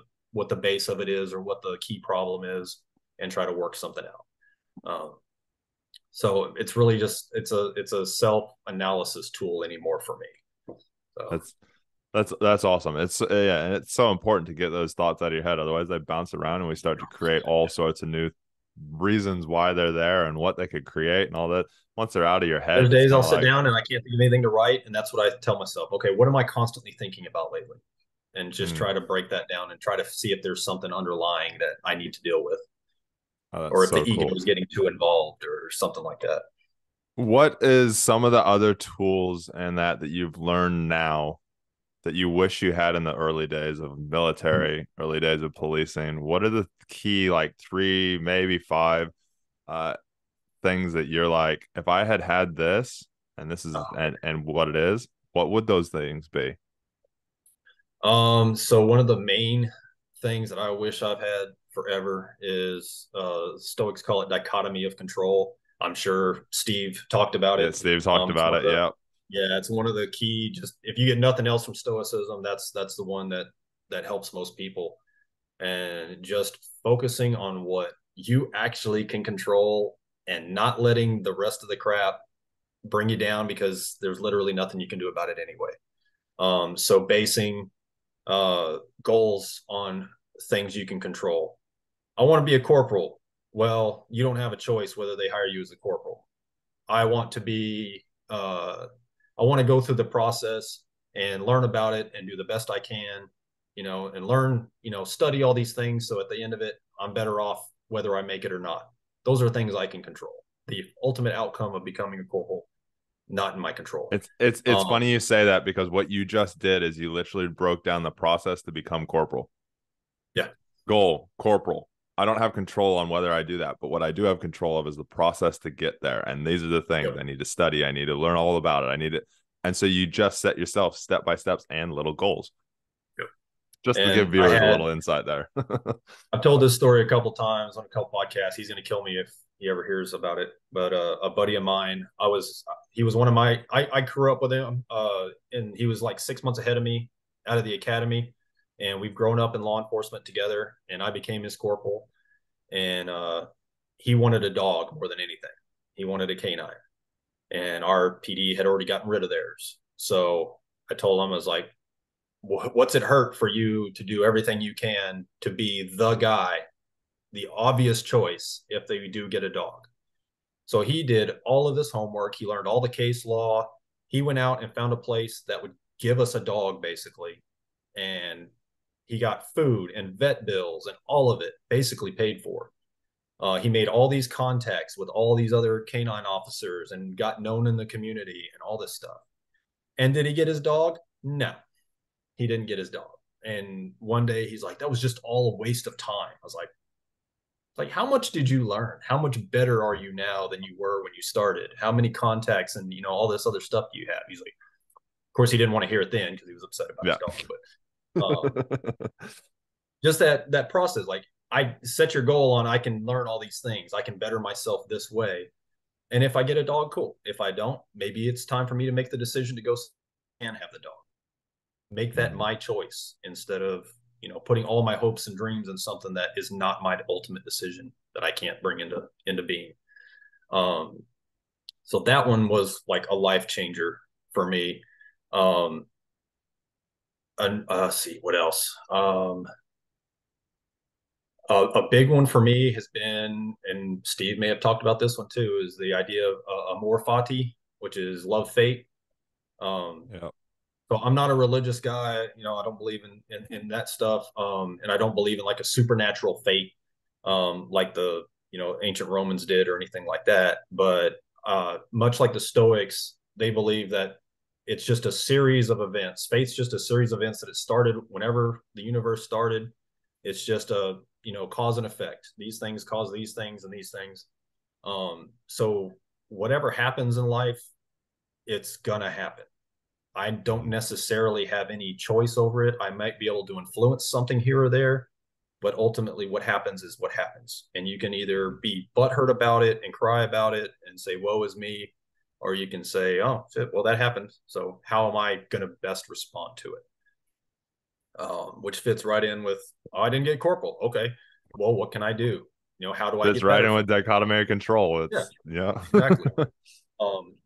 base of it is, or what the key problem is, and try to work something out. So it's really just it's a self analysis tool anymore for me. So That's that's awesome. It's yeah, and it's so important to get those thoughts out of your head. Otherwise, they bounce around, and we start to create all sorts of new reasons why they're there and what they could create and all that. Once they're out of your head, there's it's days kind I'll of sit like, down and I can't think of anything to write, and that's what I tell myself. Okay, what am I constantly thinking about lately? And just hmm, try to break that down and try to see if there's something underlying that I need to deal with, oh, that's or if the so ego cool. is getting too involved or something like that. What is some of the other tools and that you've learned now that you wish you had in the early days of military, early days of policing? What are the key, like, three, maybe five uh things that you're like, if I had had this, and this is Oh, and what it is, what would those things be? so one of the main things that I wish I've had forever is Stoics call it dichotomy of control. I'm sure Steve talked about Yeah, it. Steve's talked It's about one of it. the Yeah. Yeah, it's one of the key. Just if you get nothing else from Stoicism, that's the one that helps most people. And just focusing on what you actually can control, and not letting the rest of the crap bring you down, because there's literally nothing you can do about it anyway. So basing goals on things you can control. I want to be a corporal. Well, you don't have a choice whether they hire you as a corporal. I want to be, I want to go through the process and learn about it and do the best I can, and learn, study all these things. So at the end of it, I'm better off whether I make it or not. Those are things I can control. The ultimate outcome of becoming a corporal, not in my control. It's Um, funny you say that, because what you just did is you literally broke down the process to become corporal. yeah, Goal, corporal. I don't have control on whether I do that, but what I do have control of is the process to get there. And these are the things yep, I need to study. I need to learn all about it. I need it. And so you just set yourself step by steps and little goals, yep. just to give And I viewers a had little insight there. I've told this story a couple times on a couple podcasts. He's going to kill me he ever hears about it. But a buddy of mine, he was one of my, I grew up with him, and he was like 6 months ahead of me out of the academy, and we've grown up in law enforcement together. And I became his corporal, and he wanted a dog more than anything. He wanted a canine, and our PD had already gotten rid of theirs. So I told him, I was like, what's it hurt for you to do everything you can to be the guy, the obvious choice if they do get a dog? So he did all of this homework. He learned all the case law. He went out and found a place that would give us a dog, basically. And he got food and vet bills and all of it basically paid for. He made all these contacts with all these other canine officers and got known in the community and all this stuff. And did he get his dog? No, he didn't get his dog. And one day he's like, that was just all a waste of time. I was like, how much did you learn? How much better are you now than you were when you started? How many contacts and, all this other stuff do you have? He's like, of course he didn't want to hear it then because he was upset about his dog. But just that process, like, I set your goal on, I can learn all these things. I can better myself this way. And if I get a dog, cool. If I don't, maybe it's time for me to make the decision to go and have the dog. Make that my choice instead of, putting all my hopes and dreams in something that is not my ultimate decision that I can't bring into being. So that one was like a life changer for me. And let's see what else. A big one for me has been, and Steve may have talked about this one too, is the idea of amor fati, which is love fate. Yeah. So I'm not a religious guy, I don't believe in that stuff. And I don't believe in like a supernatural fate, like the, ancient Romans did or anything like that. But much like the Stoics, they believe that it's just a series of events. Fate's just a series of events that it started whenever the universe started. It's just a, cause and effect. These things cause these things and these things. So whatever happens in life, it's gonna happen. I don't necessarily have any choice over it. I might be able to influence something here or there, but ultimately what happens is what happens. And you can either be butthurt about it and cry about it and say, woe is me, or you can say, oh, shit, well, that happened. So how am I going to best respond to it? Which fits right in with, oh, I didn't get corporal. Okay, well, what can I do? How do I Fits get right better? in with dichotomy of control. It's yeah. Exactly.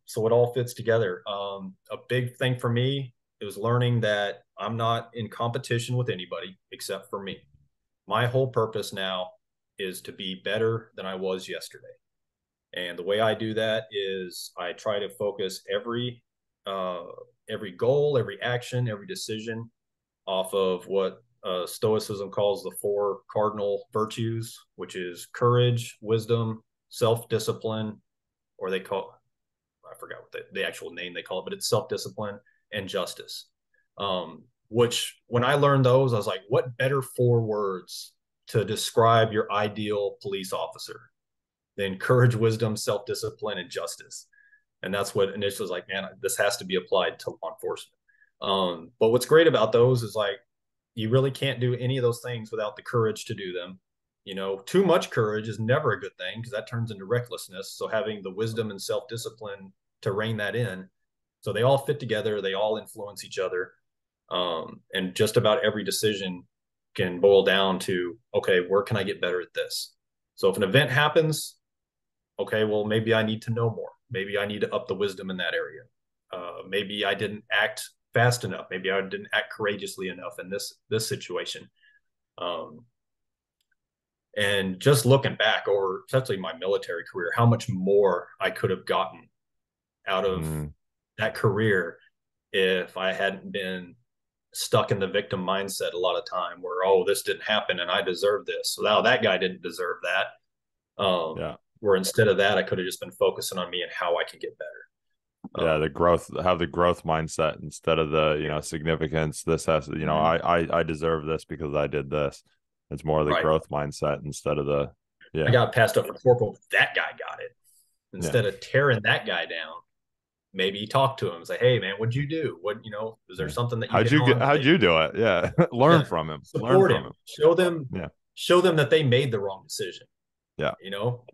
So it all fits together. A big thing for me, it was learning that I'm not in competition with anybody except for me. My whole purpose now is to be better than I was yesterday. And the way I do that is I try to focus every goal, every action, every decision off of what Stoicism calls the 4 cardinal virtues, which is courage, wisdom, self-discipline, or I forgot what the actual name they call it, but it's self-discipline and justice. Which when I learned those, I was like, what better 4 words to describe your ideal police officer than courage, wisdom, self-discipline, and justice? And that's what initially was like, man, this has to be applied to law enforcement. But what's great about those is like, you really can't do any of those things without the courage to do them. Too much courage is never a good thing because that turns into recklessness. So having the wisdom and self-discipline to rein that in. So they all fit together. They all influence each other. And just about every decision can boil down to, okay, where can I get better at this? So if an event happens, okay, well, maybe I need to know more. Maybe I need to up the wisdom in that area. Maybe I didn't act fast enough. Maybe I didn't act courageously enough in this situation. And just looking back over especially my military career, how much more I could have gotten out of that career if I hadn't been stuck in the victim mindset a lot of time where, oh, this didn't happen and I deserve this. So now that guy didn't deserve that. Where instead of that, I could have just been focusing on me and how I can get better. The growth, have the growth mindset instead of the, significance. This has, I deserve this because I did this. It's more of the growth mindset instead of the, I got passed up for corporal. That guy got it. Instead of tearing that guy down, maybe talk to him and say, hey man, what'd you do? What, is there something that how'd you do it? Yeah. Learn from him. Support him. Show them that they made the wrong decision. Yeah.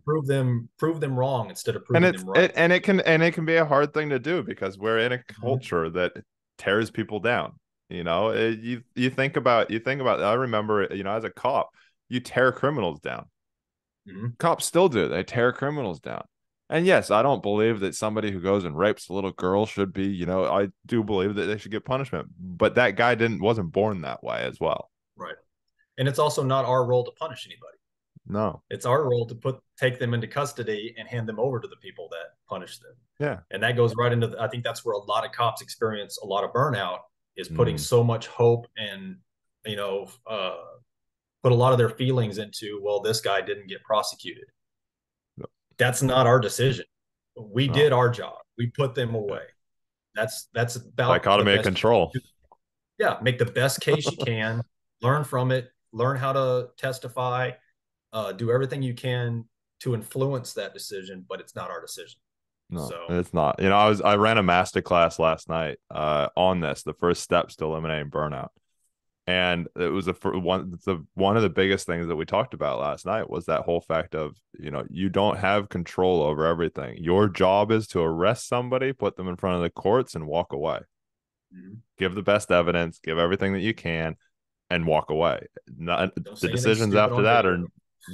Prove them wrong instead of And proving them right. it can be a hard thing to do because we're in a Mhm. culture that tears people down. You think about I remember, as a cop, you tear criminals down. Mhm. Cops still do. They tear criminals down. And yes, I don't believe that somebody who goes and rapes a little girl should be, I do believe that they should get punishment. But that guy wasn't born that way as well. Right. And it's also not our role to punish anybody. No. It's our role to take them into custody and hand them over to the people that punish them. Yeah. And that goes right into I think that's where a lot of cops experience a lot of burnout, is putting Mm. so much hope and you know uh, put a lot of their feelings into, well, this guy didn't get prosecuted. That's not our decision. We No. did our job. We put them Yeah. away. That's about the Dichotomy of best. control. Yeah, make the best case you can, learn from it, learn how to testify, do everything you can to influence that decision, but it's not our decision. No, So, it's not. I ran a master class last night on this, the first steps to eliminating burnout. And it was one of the biggest things that we talked about last night was that whole fact of, you don't have control over everything. Your job is to arrest somebody, put them in front of the courts, and walk away. mm-hmm. Give the best evidence, give everything that you can, and walk away. Not Don't the say anything decisions stupid after on that video. are,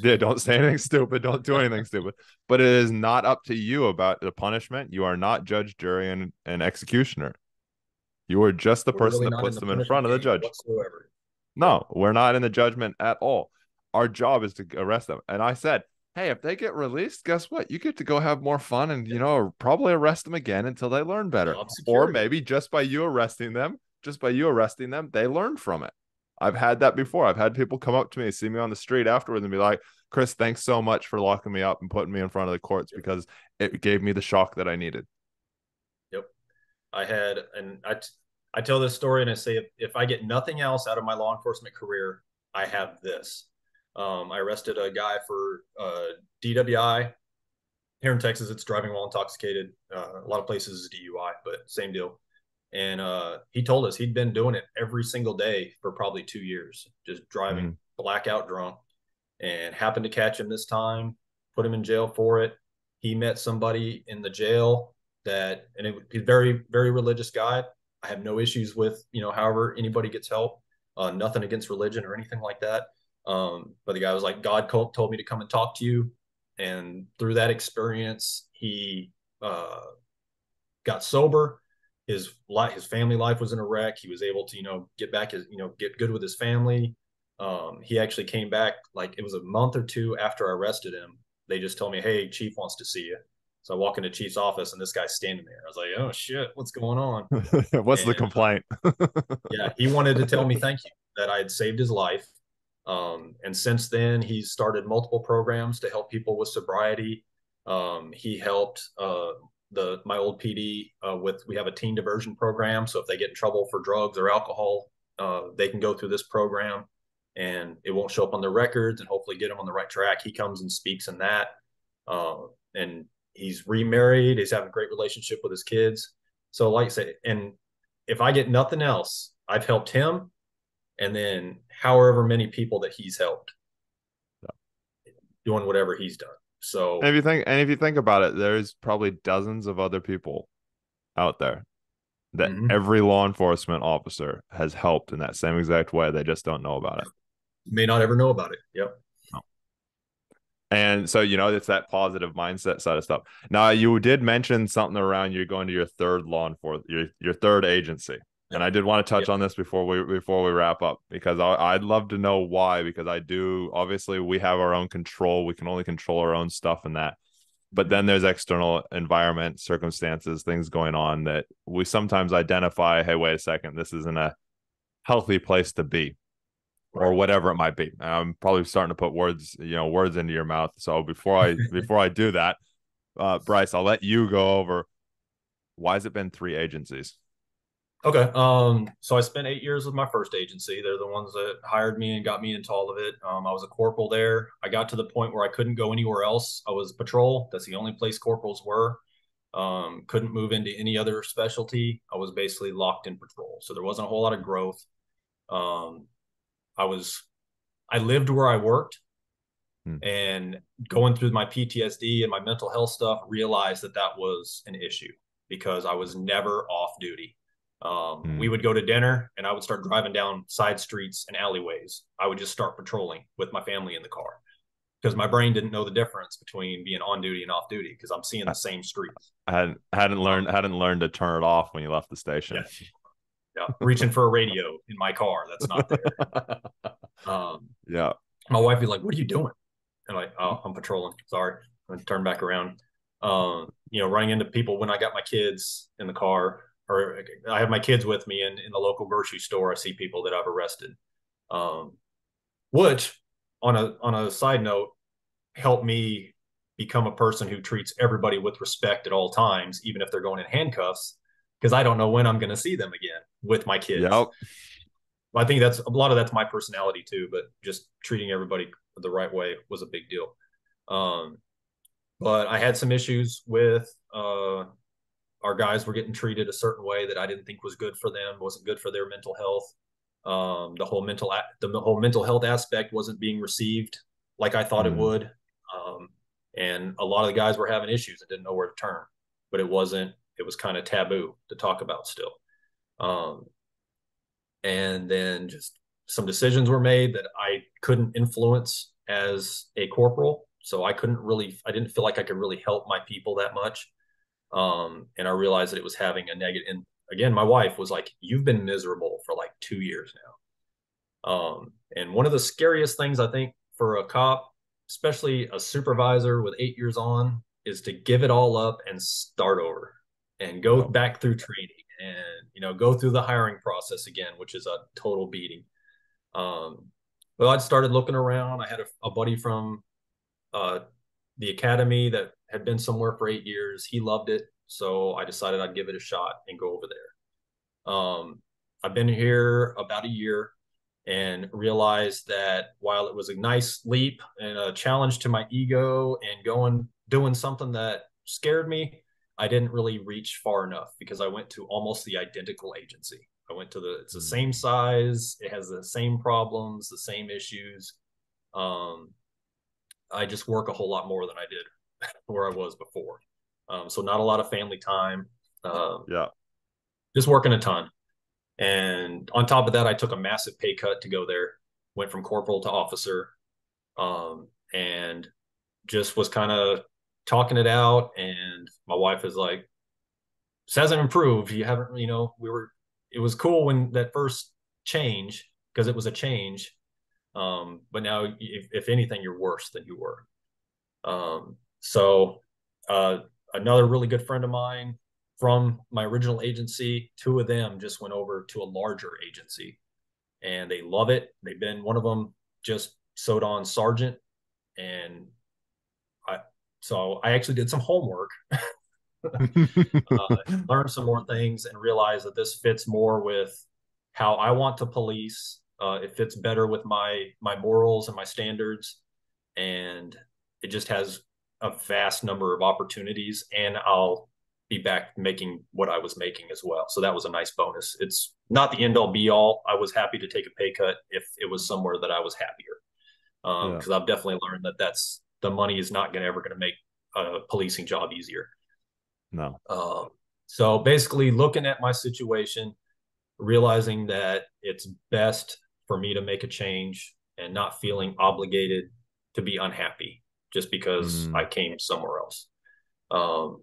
yeah, don't say anything stupid, don't do anything stupid. But it is not up to you about the punishment. You are not judge, jury, and executioner. You are just the We're person really that not in puts the them in front punishment of the game judge. whatsoever. Yep. No, we're not in the judgment at all. Our job is to arrest them. And I said, hey, if they get released, guess what? You get to go have more fun and, probably arrest them again until they learn better. Job Or security. maybe just by you arresting them, they learn from it. I've had that before. I've had people come up to me, see me on the street afterwards and be like, Chris, thanks so much for locking me up and putting me in front of the courts Yep. because it gave me the shock that I needed. Yep. I tell this story and I say, if I get nothing else out of my law enforcement career, I have this. I arrested a guy for DWI. Here in Texas, it's driving while intoxicated. A lot of places is DUI, but same deal. And he told us he'd been doing it every single day for probably 2 years, just driving Mm-hmm. blackout drunk, and happened to catch him this time, put him in jail for it. He met somebody in the jail he's a very, very religious guy. I have no issues with, however anybody gets help. Nothing against religion or anything like that. But the guy was like, God told me to come and talk to you. And through that experience, he got sober. His family life was in a wreck. He was able to, get back get good with his family. He actually came back, like it was a month or two after I arrested him. They just told me, hey, Chief wants to see you. So I walk into Chief's office and this guy's standing there. I was like, oh shit, what's going on? What's the And complaint? yeah, he wanted to tell me thank you, that I had saved his life. And since then, he's started multiple programs to help people with sobriety. He helped my old PD we have a teen diversion program. So if they get in trouble for drugs or alcohol, they can go through this program and it won't show up on their records and hopefully get them on the right track. He comes and speaks in that. And he's remarried. He's having a great relationship with his kids. So like I say, and if I get nothing else, I've helped him and then however many people that he's helped doing whatever he's done. So If you think about it, there's probably dozens of other people out there that mm-hmm. every law enforcement officer has helped in that same exact way. They just don't know about it. You may not ever know about it. Yep. No. And so, it's that positive mindset side of stuff. Now, you did mention something around you're going to your third law enforcement, your third agency. And Yep. I did want to touch Yep. on this before we wrap up because I'd love to know why, because obviously we have our own control. We can only control our own stuff and that. But then there's external environment, circumstances, things going on that we sometimes identify, hey, wait a second, this isn't a healthy place to be, or Right. whatever it might be. I'm probably starting to put words into your mouth. So before I do that, Bryce, I'll let you go over why has it been three agencies? Okay. So I spent 8 years with my first agency. They're the ones that hired me and got me into all of it. I was a corporal there. I got to the point where I couldn't go anywhere else. I was patrol. That's the only place corporals were. Couldn't move into any other specialty. I was basically locked in patrol. So there wasn't a whole lot of growth. Um, I lived where I worked. Hmm. And going through my PTSD and my mental health stuff, realized that that was an issue because I was never off duty. We Hmm. would go to dinner and I would start driving down side streets and alleyways. I would just start patrolling with my family in the car because my brain didn't know the difference between being on duty and off duty because I'm seeing the same streets. I hadn't learned to turn it off when you left the Yeah, station. yeah. Reaching for a radio in my car that's not there. Um, Yeah. my wife would be like, "What are you doing?" And like, "Oh, I'm patrolling. Sorry." And turn back around. Running into people when I got my kids in the car, or I have my kids with me, and in the local grocery store, I see people that I've arrested. Um, which, on a side note, helped me become a person who treats everybody with respect at all times, even if they're going in handcuffs, because I don't know when I'm going to see them again with my kids. Yep. I think that's a lot of that's my personality too, but just treating everybody the right way was a big deal. Um, but I had some issues with our guys were getting treated a certain way that I didn't think was good for them, wasn't good for their mental health. The whole mental health aspect wasn't being received like I thought it Mm. would. And a lot of the guys were having issues and didn't know where to turn, but it was kind of taboo to talk about still. Um, and then just some decisions were made that I couldn't influence as a corporal. So I didn't feel like I could really help my people that much. And I realized that it was having a negative. And again, my wife was like, "You've been miserable for like 2 years now." And one of the scariest things I think for a cop, especially a supervisor with 8 years on, is to give it all up and start over and go Yep. back through training and go through the hiring process again, which is a total beating. Um, but I started looking around. I had a buddy from uh, the academy that had been somewhere for 8 years. He loved it, so I decided I'd give it a shot and go over there. I've been here about a year and realized that while it was a nice leap and a challenge to my ego and doing something that scared me, I didn't really reach far enough because I went to almost the identical agency. It's the same Mm. size, it has the same problems, the same issues. Um, I just work a whole lot more than I did where I was before. So not a lot of family time, um, Yeah. just working a ton. And on top of that, I took a massive pay cut to go there, went from corporal to officer, and just was kind of talking it out. And my wife is like, "This hasn't improved. You haven't, it was cool when that first change, because it was a change. But now, if anything, you're worse than you were." So, uh, another really good friend of mine from my original agency, two of them just went over to a larger agency and they love it. One of them just sewed on sergeant. And I, so I actually did some homework, learned some more things and realized that this fits more with how I want to police. It fits better with my morals and my standards. And it just has a vast number of opportunities, and I'll be back making what I was making as well. So that was a nice bonus. It's not the end all be all. I was happy to take a pay cut if it was somewhere that I was happier. Yeah. Because I've definitely learned that the money is not ever going to make a policing job easier. No. Um, so basically, looking at my situation, realizing that it's best for me to make a change and not feeling obligated to be unhappy just because I Mm. came somewhere else. Um,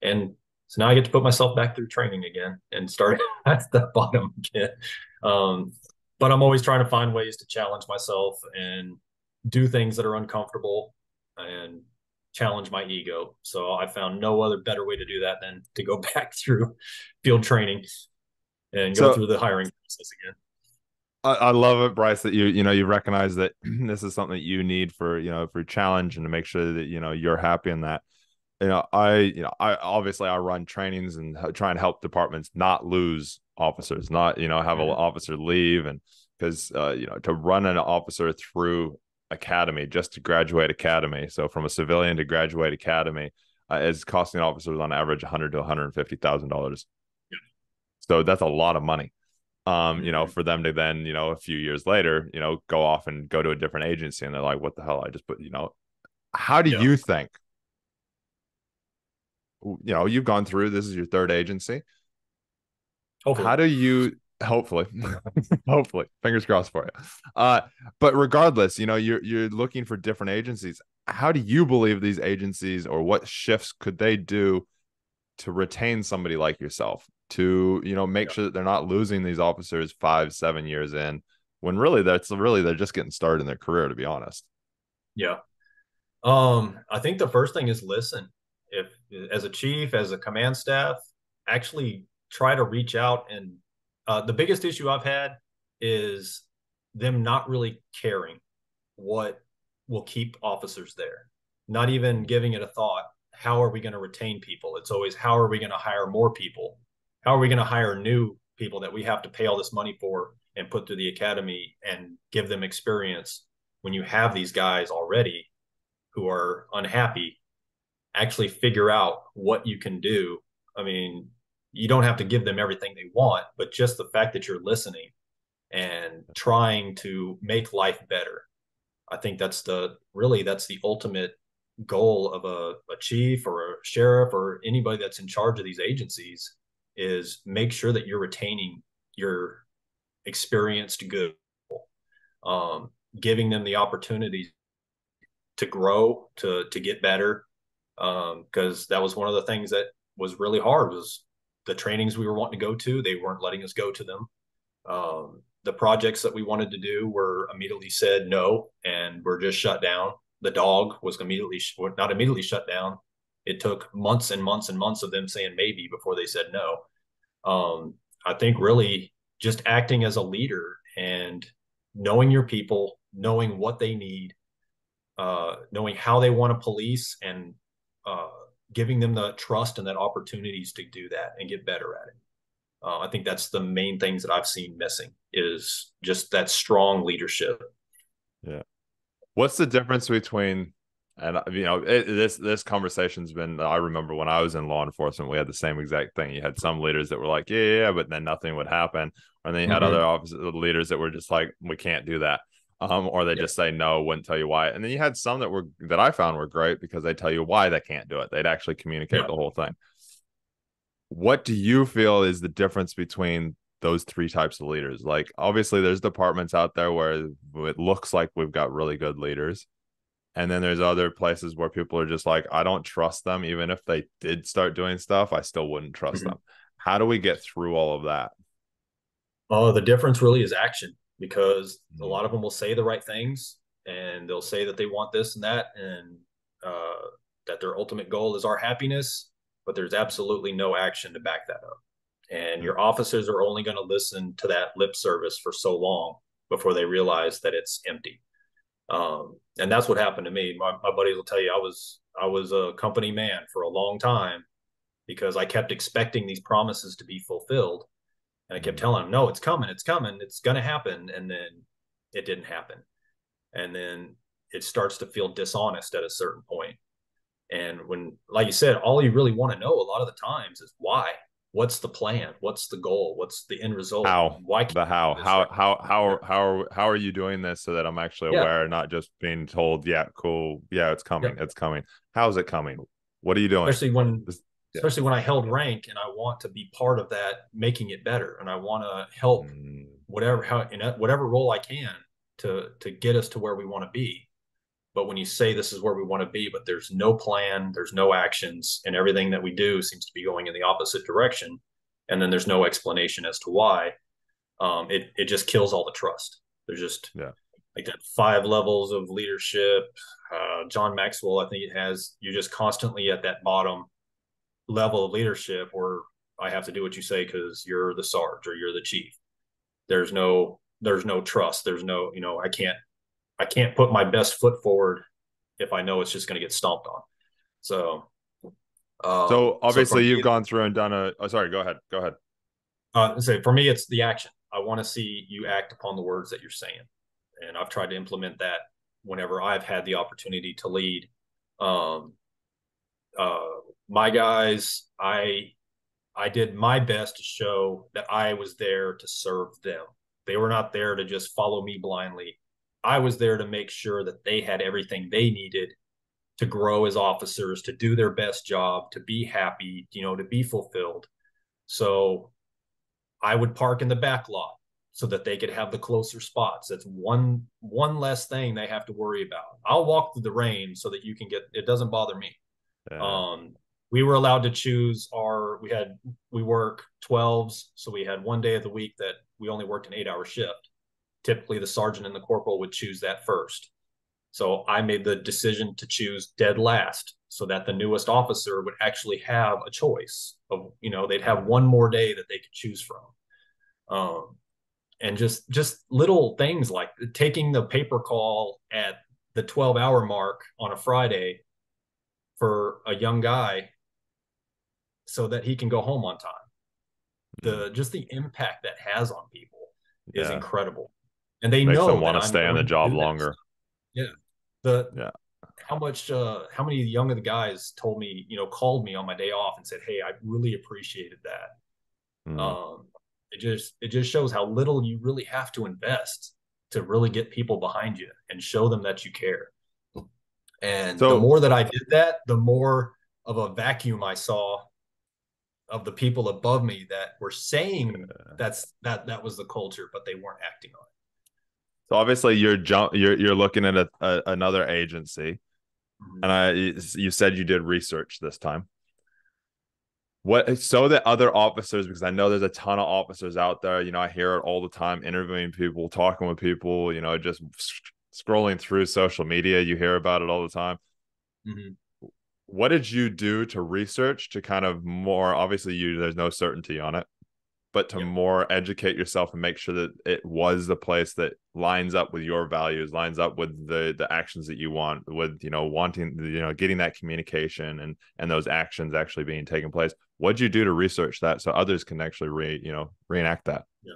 and so now I get to put myself back through training again and start at the bottom again. Um, but I'm always trying to find ways to challenge myself and do things that are uncomfortable and challenge my ego. So I found no other better way to do that than to go back through field training and go So through the hiring process again. I love it, Bryce, that you recognize that this is something that you need for challenge and to make sure that you're happy in that. I obviously I run trainings and try and help departments not lose officers, not have an Mm-hmm. officer leave, and because to run an officer through academy, just to graduate academy, so from a civilian to graduate academy, is costing officers on average $100,000 to $150,000. So that's a lot of money. Mhm. for them to then, a few years later, go off and go to a different agency and they're like, what the hell? I just put, how do Yeah. you think, you've gone through, this is your third agency. Hopefully. How do you, hopefully, hopefully, fingers crossed for you. But regardless, you're looking for different agencies. How do you believe these agencies, or what shifts could they do to retain somebody like yourself, to make Yeah. sure that they're not losing these officers 5-7 years in, when really they're just getting started in their career, to be honest. Yeah. I think the first thing is listen. If as a chief, as a command staff, actually try to reach out and the biggest issue I've had is them not really caring what will keep officers there, not even giving it a thought. How are we going to retain people? It's always how are we going to hire more people? How are we going to hire new people that we have to pay all this money for and put through the academy and give them experience when you have these guys already who are unhappy? Actually figure out what you can do. I mean, you don't have to give them everything they want, but just the fact that you're listening and trying to make life better. I think that's the ultimate goal of a chief or a sheriff or anybody that's in charge of these agencies, is make sure that you're retaining your experienced good people, giving them the opportunity to grow, to get better. Because that was one of the things that was really hard, was the trainings we were wanting to go to, they weren't letting us go to them. The projects that we wanted to do were immediately said no, and we're just shut down. The dog was not immediately shut down. It took months and months and months of them saying maybe before they said no. I think really just acting as a leader and knowing your people, knowing what they need, knowing how they want to police, and uh, giving them the trust and that opportunities to do that and get better at it. I think that's the main things that I've seen missing, is just that strong leadership. Yeah. What's the difference between, and this conversation's been, I remember when I was in law enforcement, we had the same exact thing. You had some leaders that were like, yeah, but then nothing would happen. And then you had other Mm-hmm. officer leaders that were just like, we can't do that. Or they Yeah. just say no, wouldn't tell you why. And then you had some that I found were great because they tell you why they can't do it. They'd actually communicate Yeah. the whole thing. What do you feel is the difference between those three types of leaders? Like, obviously, there's departments out there where it looks like we've got really good leaders. And then there's other places where people are just like, I don't trust them. Even if they did start doing stuff, I still wouldn't trust Mm-hmm. them. How do we get through all of that? The difference really is action, because a Mm. lot of them will say the right things and they'll say that they want this and that, and uh, that their ultimate goal is our happiness, but there's absolutely no action to back that up. And Yeah. your officers are only going to listen to that lip service for so long before they realize that it's empty. And that's what happened to me. My buddies will tell you I was a company man for a long time because I kept expecting these promises to be fulfilled. And I kept Mm. telling them, no, it's coming, it's going to happen. And then it didn't happen. And then it starts to feel dishonest at a certain point. And when, like you said, all you really want to know a lot of the times is why. What's the plan? What's the goal? What's the end result? How Why can't the we how do this right now? how are you doing this so that I'm actually Yeah. aware, not just being told, yeah, cool, yeah, it's Yeah. coming, it's coming. How's it coming? What are you doing? especially when This, yeah. especially when I held rank and I want to be part of that, making it better, and I want to help Mm. in whatever role I can to get us to where we want to be. But when you say this is where we want to be, but there's no plan, there's no actions, and everything that we do seems to be going in the opposite direction, and then there's no explanation as to why, it just kills all the trust. There's just Yeah. like that 5 levels of leadership. John Maxwell, I think it has. You're just constantly at that bottom level of leadership where I have to do what you say because you're the sarge or you're the chief. There's no trust. There's no, I can't put my best foot forward if I know it's just going to get stomped on. So, So so for obviously you've me, gone through and done a, oh, sorry, go ahead. Go ahead. say for me, it's the action. I want to see you act upon the words that you're saying, and I've tried to implement that whenever I've had the opportunity to lead. Um, uh, my guys, I did my best to show that I was there to serve them. They were not there to just follow me blindly. I was there to make sure that they had everything they needed to grow as officers, to do their best job, to be happy, to be fulfilled. So I would park in the back lot so that they could have the closer spots. That's one less thing they have to worry about. I'll walk through the rain so that you can get it doesn't bother me. Yeah. Um, we were allowed to choose we work 12s, so we had one day of the week that we only worked an 8-hour shift. Typically the sergeant and the corporal would choose that first. So I made the decision to choose dead last so that the newest officer would actually have a choice of, they'd have one more day that they could choose from. And just little things like taking the paper call at the 12-hour mark on a Friday for a young guy so that he can go home on time. Just the impact that has on people is Yeah. incredible. And they Makes them know that want to I'm stay on the going to job do that longer. stuff. Yeah. The Yeah. how many young of the guys told me, called me on my day off and said, "Hey, I really appreciated that." Mm. It just shows how little you really have to invest to really get people behind you and show them that you care. And the So more that I did that, the more of a vacuum I saw of the people above me that were saying that was the culture, but they weren't acting on it. So obviously you're looking at another agency, and you said you did research this time. What so that other officers, because I know there's a ton of officers out there, I hear it all the time, interviewing people, talking with people, just scrolling through social media, you hear about it all the time. Mm-hmm. What did you do to research to kind of more, obviously there's no certainty on it, but to Yep. more educate yourself and make sure that it was the place that lines up with your values, lines up with the actions that you want, with wanting, getting that communication and those actions actually being taken place. What'd you do to research that so others can actually reenact that? Yeah.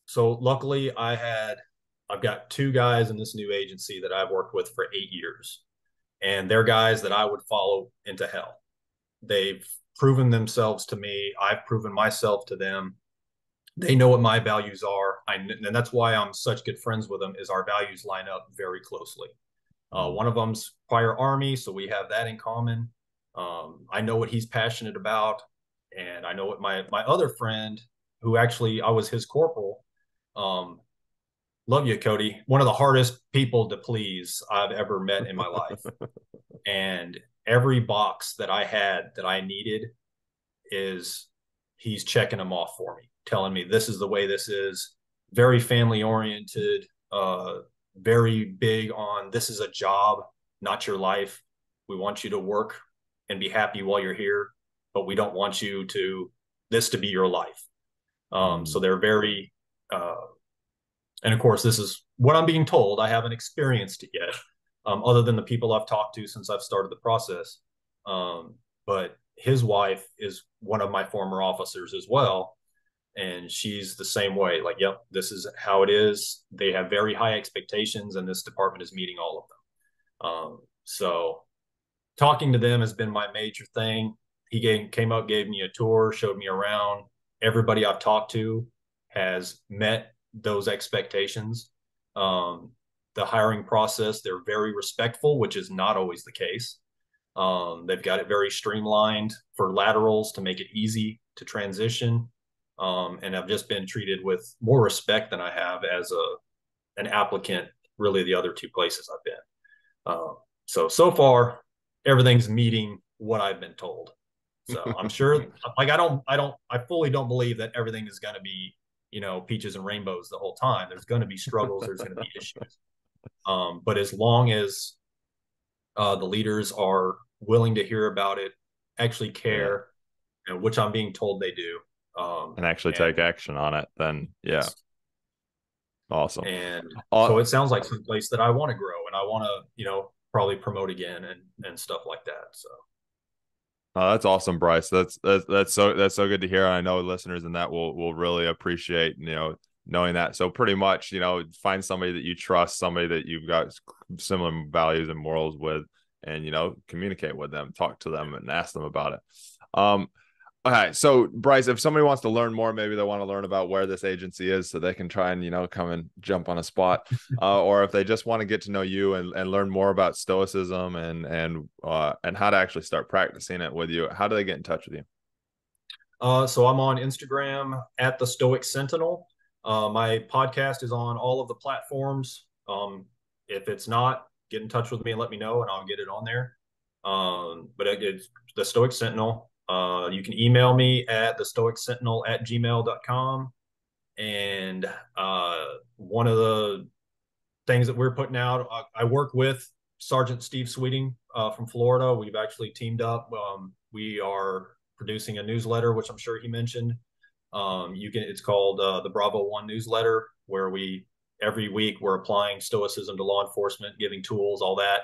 So luckily I've got 2 guys in this new agency that I've worked with for 8 years, and they're guys that I would follow into hell. They've proven themselves to me. I've proven myself to them. They know what my values are. And that's why I'm such good friends with them, is our values line up very closely. One of them's prior Army, so we have that in common. I know what he's passionate about, and I know what my other friend, who actually I was his corporal, love you, Cody. One of the hardest people to please I've ever met in my life. And every box that I had that I needed he's checking them off for me, telling me this is the way this is. Very family oriented, very big on this is a job, not your life. We want you to work and be happy while you're here, but we don't want you to this to be your life. So they're very, and of course, this is what I'm being told. I haven't experienced it yet, other than the people I've talked to since I've started the process. But his wife is one of my former officers as well. And she's the same way. Like, yep, this is how it is. They have very high expectations, and this department is meeting all of them. So talking to them has been my major thing. He came up, gave me a tour, showed me around. Everybody I've talked to has met those expectations. The hiring process, they're very respectful, which is not always the case. They've got it very streamlined for laterals to make it easy to transition. And I've just been treated with more respect than I have as an applicant, really the other 2 places I've been. So far, everything's meeting what I've been told. So I'm sure, like, I fully don't believe that everything is going to be, peaches and rainbows the whole time. There's going to be struggles. There's going to be issues. But as long as the leaders are willing to hear about it, actually care, which I'm being told they do, and actually take action on it, then yeah. Awesome. And so it sounds like some place that I want to grow and I want to, probably promote again and stuff like that. So. Oh, that's awesome, Bryce. That's so good to hear. I know listeners in that will really appreciate, knowing that. So pretty much, find somebody that you trust, somebody that you've got similar values and morals with, and, communicate with them, talk to them and ask them about it. Okay, so Bryce, if somebody wants to learn more, maybe they want to learn about where this agency is so they can try and, come and jump on a spot. Or if they just want to get to know you and learn more about Stoicism and how to actually start practicing it with you, how do they get in touch with you? So I'm on Instagram at the Stoic Sentinel. My podcast is on all of the platforms. If it's not, get in touch with me and let me know, and I'll get it on there. But it's the Stoic Sentinel. You can email me at the Stoic Sentinel at gmail.com. And one of the things that we're putting out, I work with Sergeant Steve Sweeting from Florida. We've actually teamed up. We are producing a newsletter, which I'm sure he mentioned. It's called the Bravo One newsletter, where every week we're applying Stoicism to law enforcement, giving tools, all that.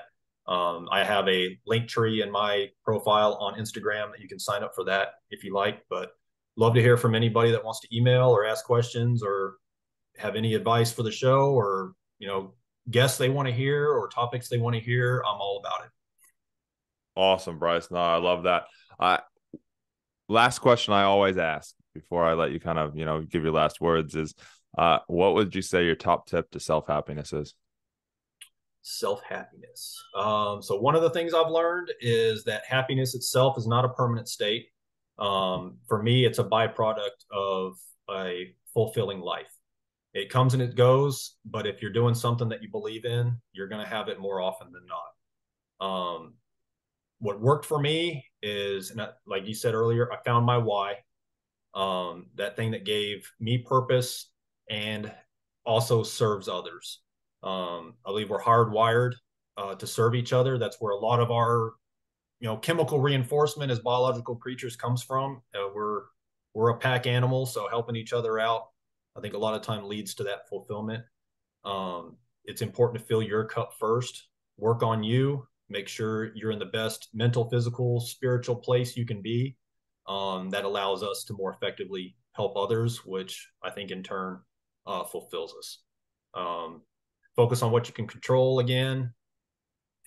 I have a link tree in my profile on Instagram that you can sign up for that if you like. But love to hear from anybody that wants to email or ask questions or have any advice for the show, or guests they want to hear or topics they want to hear. I'm all about it. Awesome, Bryce. No, I love that. Last question I always ask before I let you kind of, give your last words is, what would you say your top tip to self-happiness is? Self-happiness. So one of the things I've learned is that happiness itself is not a permanent state. For me, it's a byproduct of a fulfilling life. It comes and it goes, but if you're doing something that you believe in, you're going to have it more often than not. What worked for me is, like you said earlier, I found my why, that thing that gave me purpose and also serves others. I believe we're hardwired to serve each other. That's where a lot of our, chemical reinforcement as biological creatures comes from. We're a pack animal, so helping each other out, I think a lot of time leads to that fulfillment. It's important to fill your cup first, work on you, make sure you're in the best mental, physical, spiritual place you can be. That allows us to more effectively help others, which I think in turn fulfills us. Focus on what you can control again,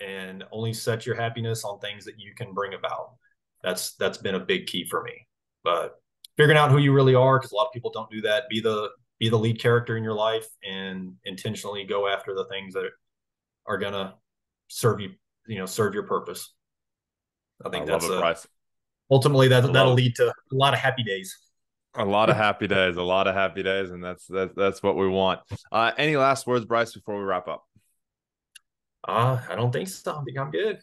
and only set your happiness on things that you can bring about. That's been a big key for me. But figuring out who you really are, because a lot of people don't do that. Be the lead character in your life and intentionally go after the things that are gonna serve you, serve your purpose. I think love it, Bryce. Ultimately that'll lead to a lot of happy days. A lot of happy days, and that's what we want. Any last words, Bryce, before we wrap up? I don't think so. I think I'm good.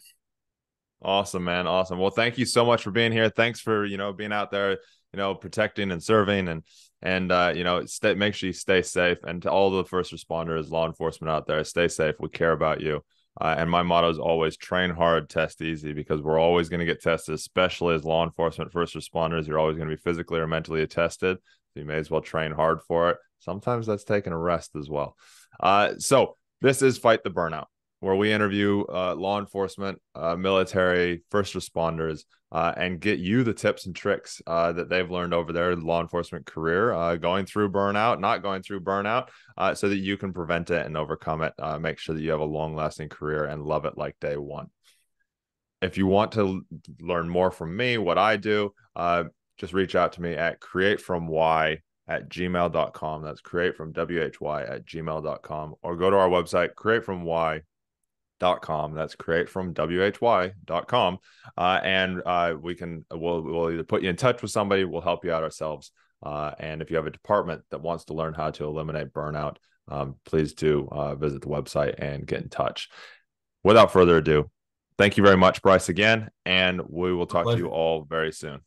Awesome, man. Awesome. Well, thank you so much for being here. Thanks for, being out there, protecting and serving and make sure you stay safe. And to all the first responders, law enforcement out there, stay safe. We care about you. And my motto is always train hard, test easy, because we're always going to get tested, especially as law enforcement first responders. You're always going to be physically or mentally tested. So you may as well train hard for it. Sometimes that's taking a rest as well. So this is Fight the Burnout, where we interview law enforcement, military, first responders, and get you the tips and tricks that they've learned over their law enforcement career, going through burnout, not going through burnout, so that you can prevent it and overcome it. Make sure that you have a long-lasting career and love it like day one. If you want to learn more from me, what I do, just reach out to me at createfromwhy@gmail.com. That's createfromwhy@gmail.com, or go to our website, createfromwhy.com. That's createfromwhy.com. And we'll either put you in touch with somebody, we'll help you out ourselves. And if you have a department that wants to learn how to eliminate burnout, please do visit the website and get in touch. Without further ado, thank you very much, Bryce, again, and we will talk to you all very soon.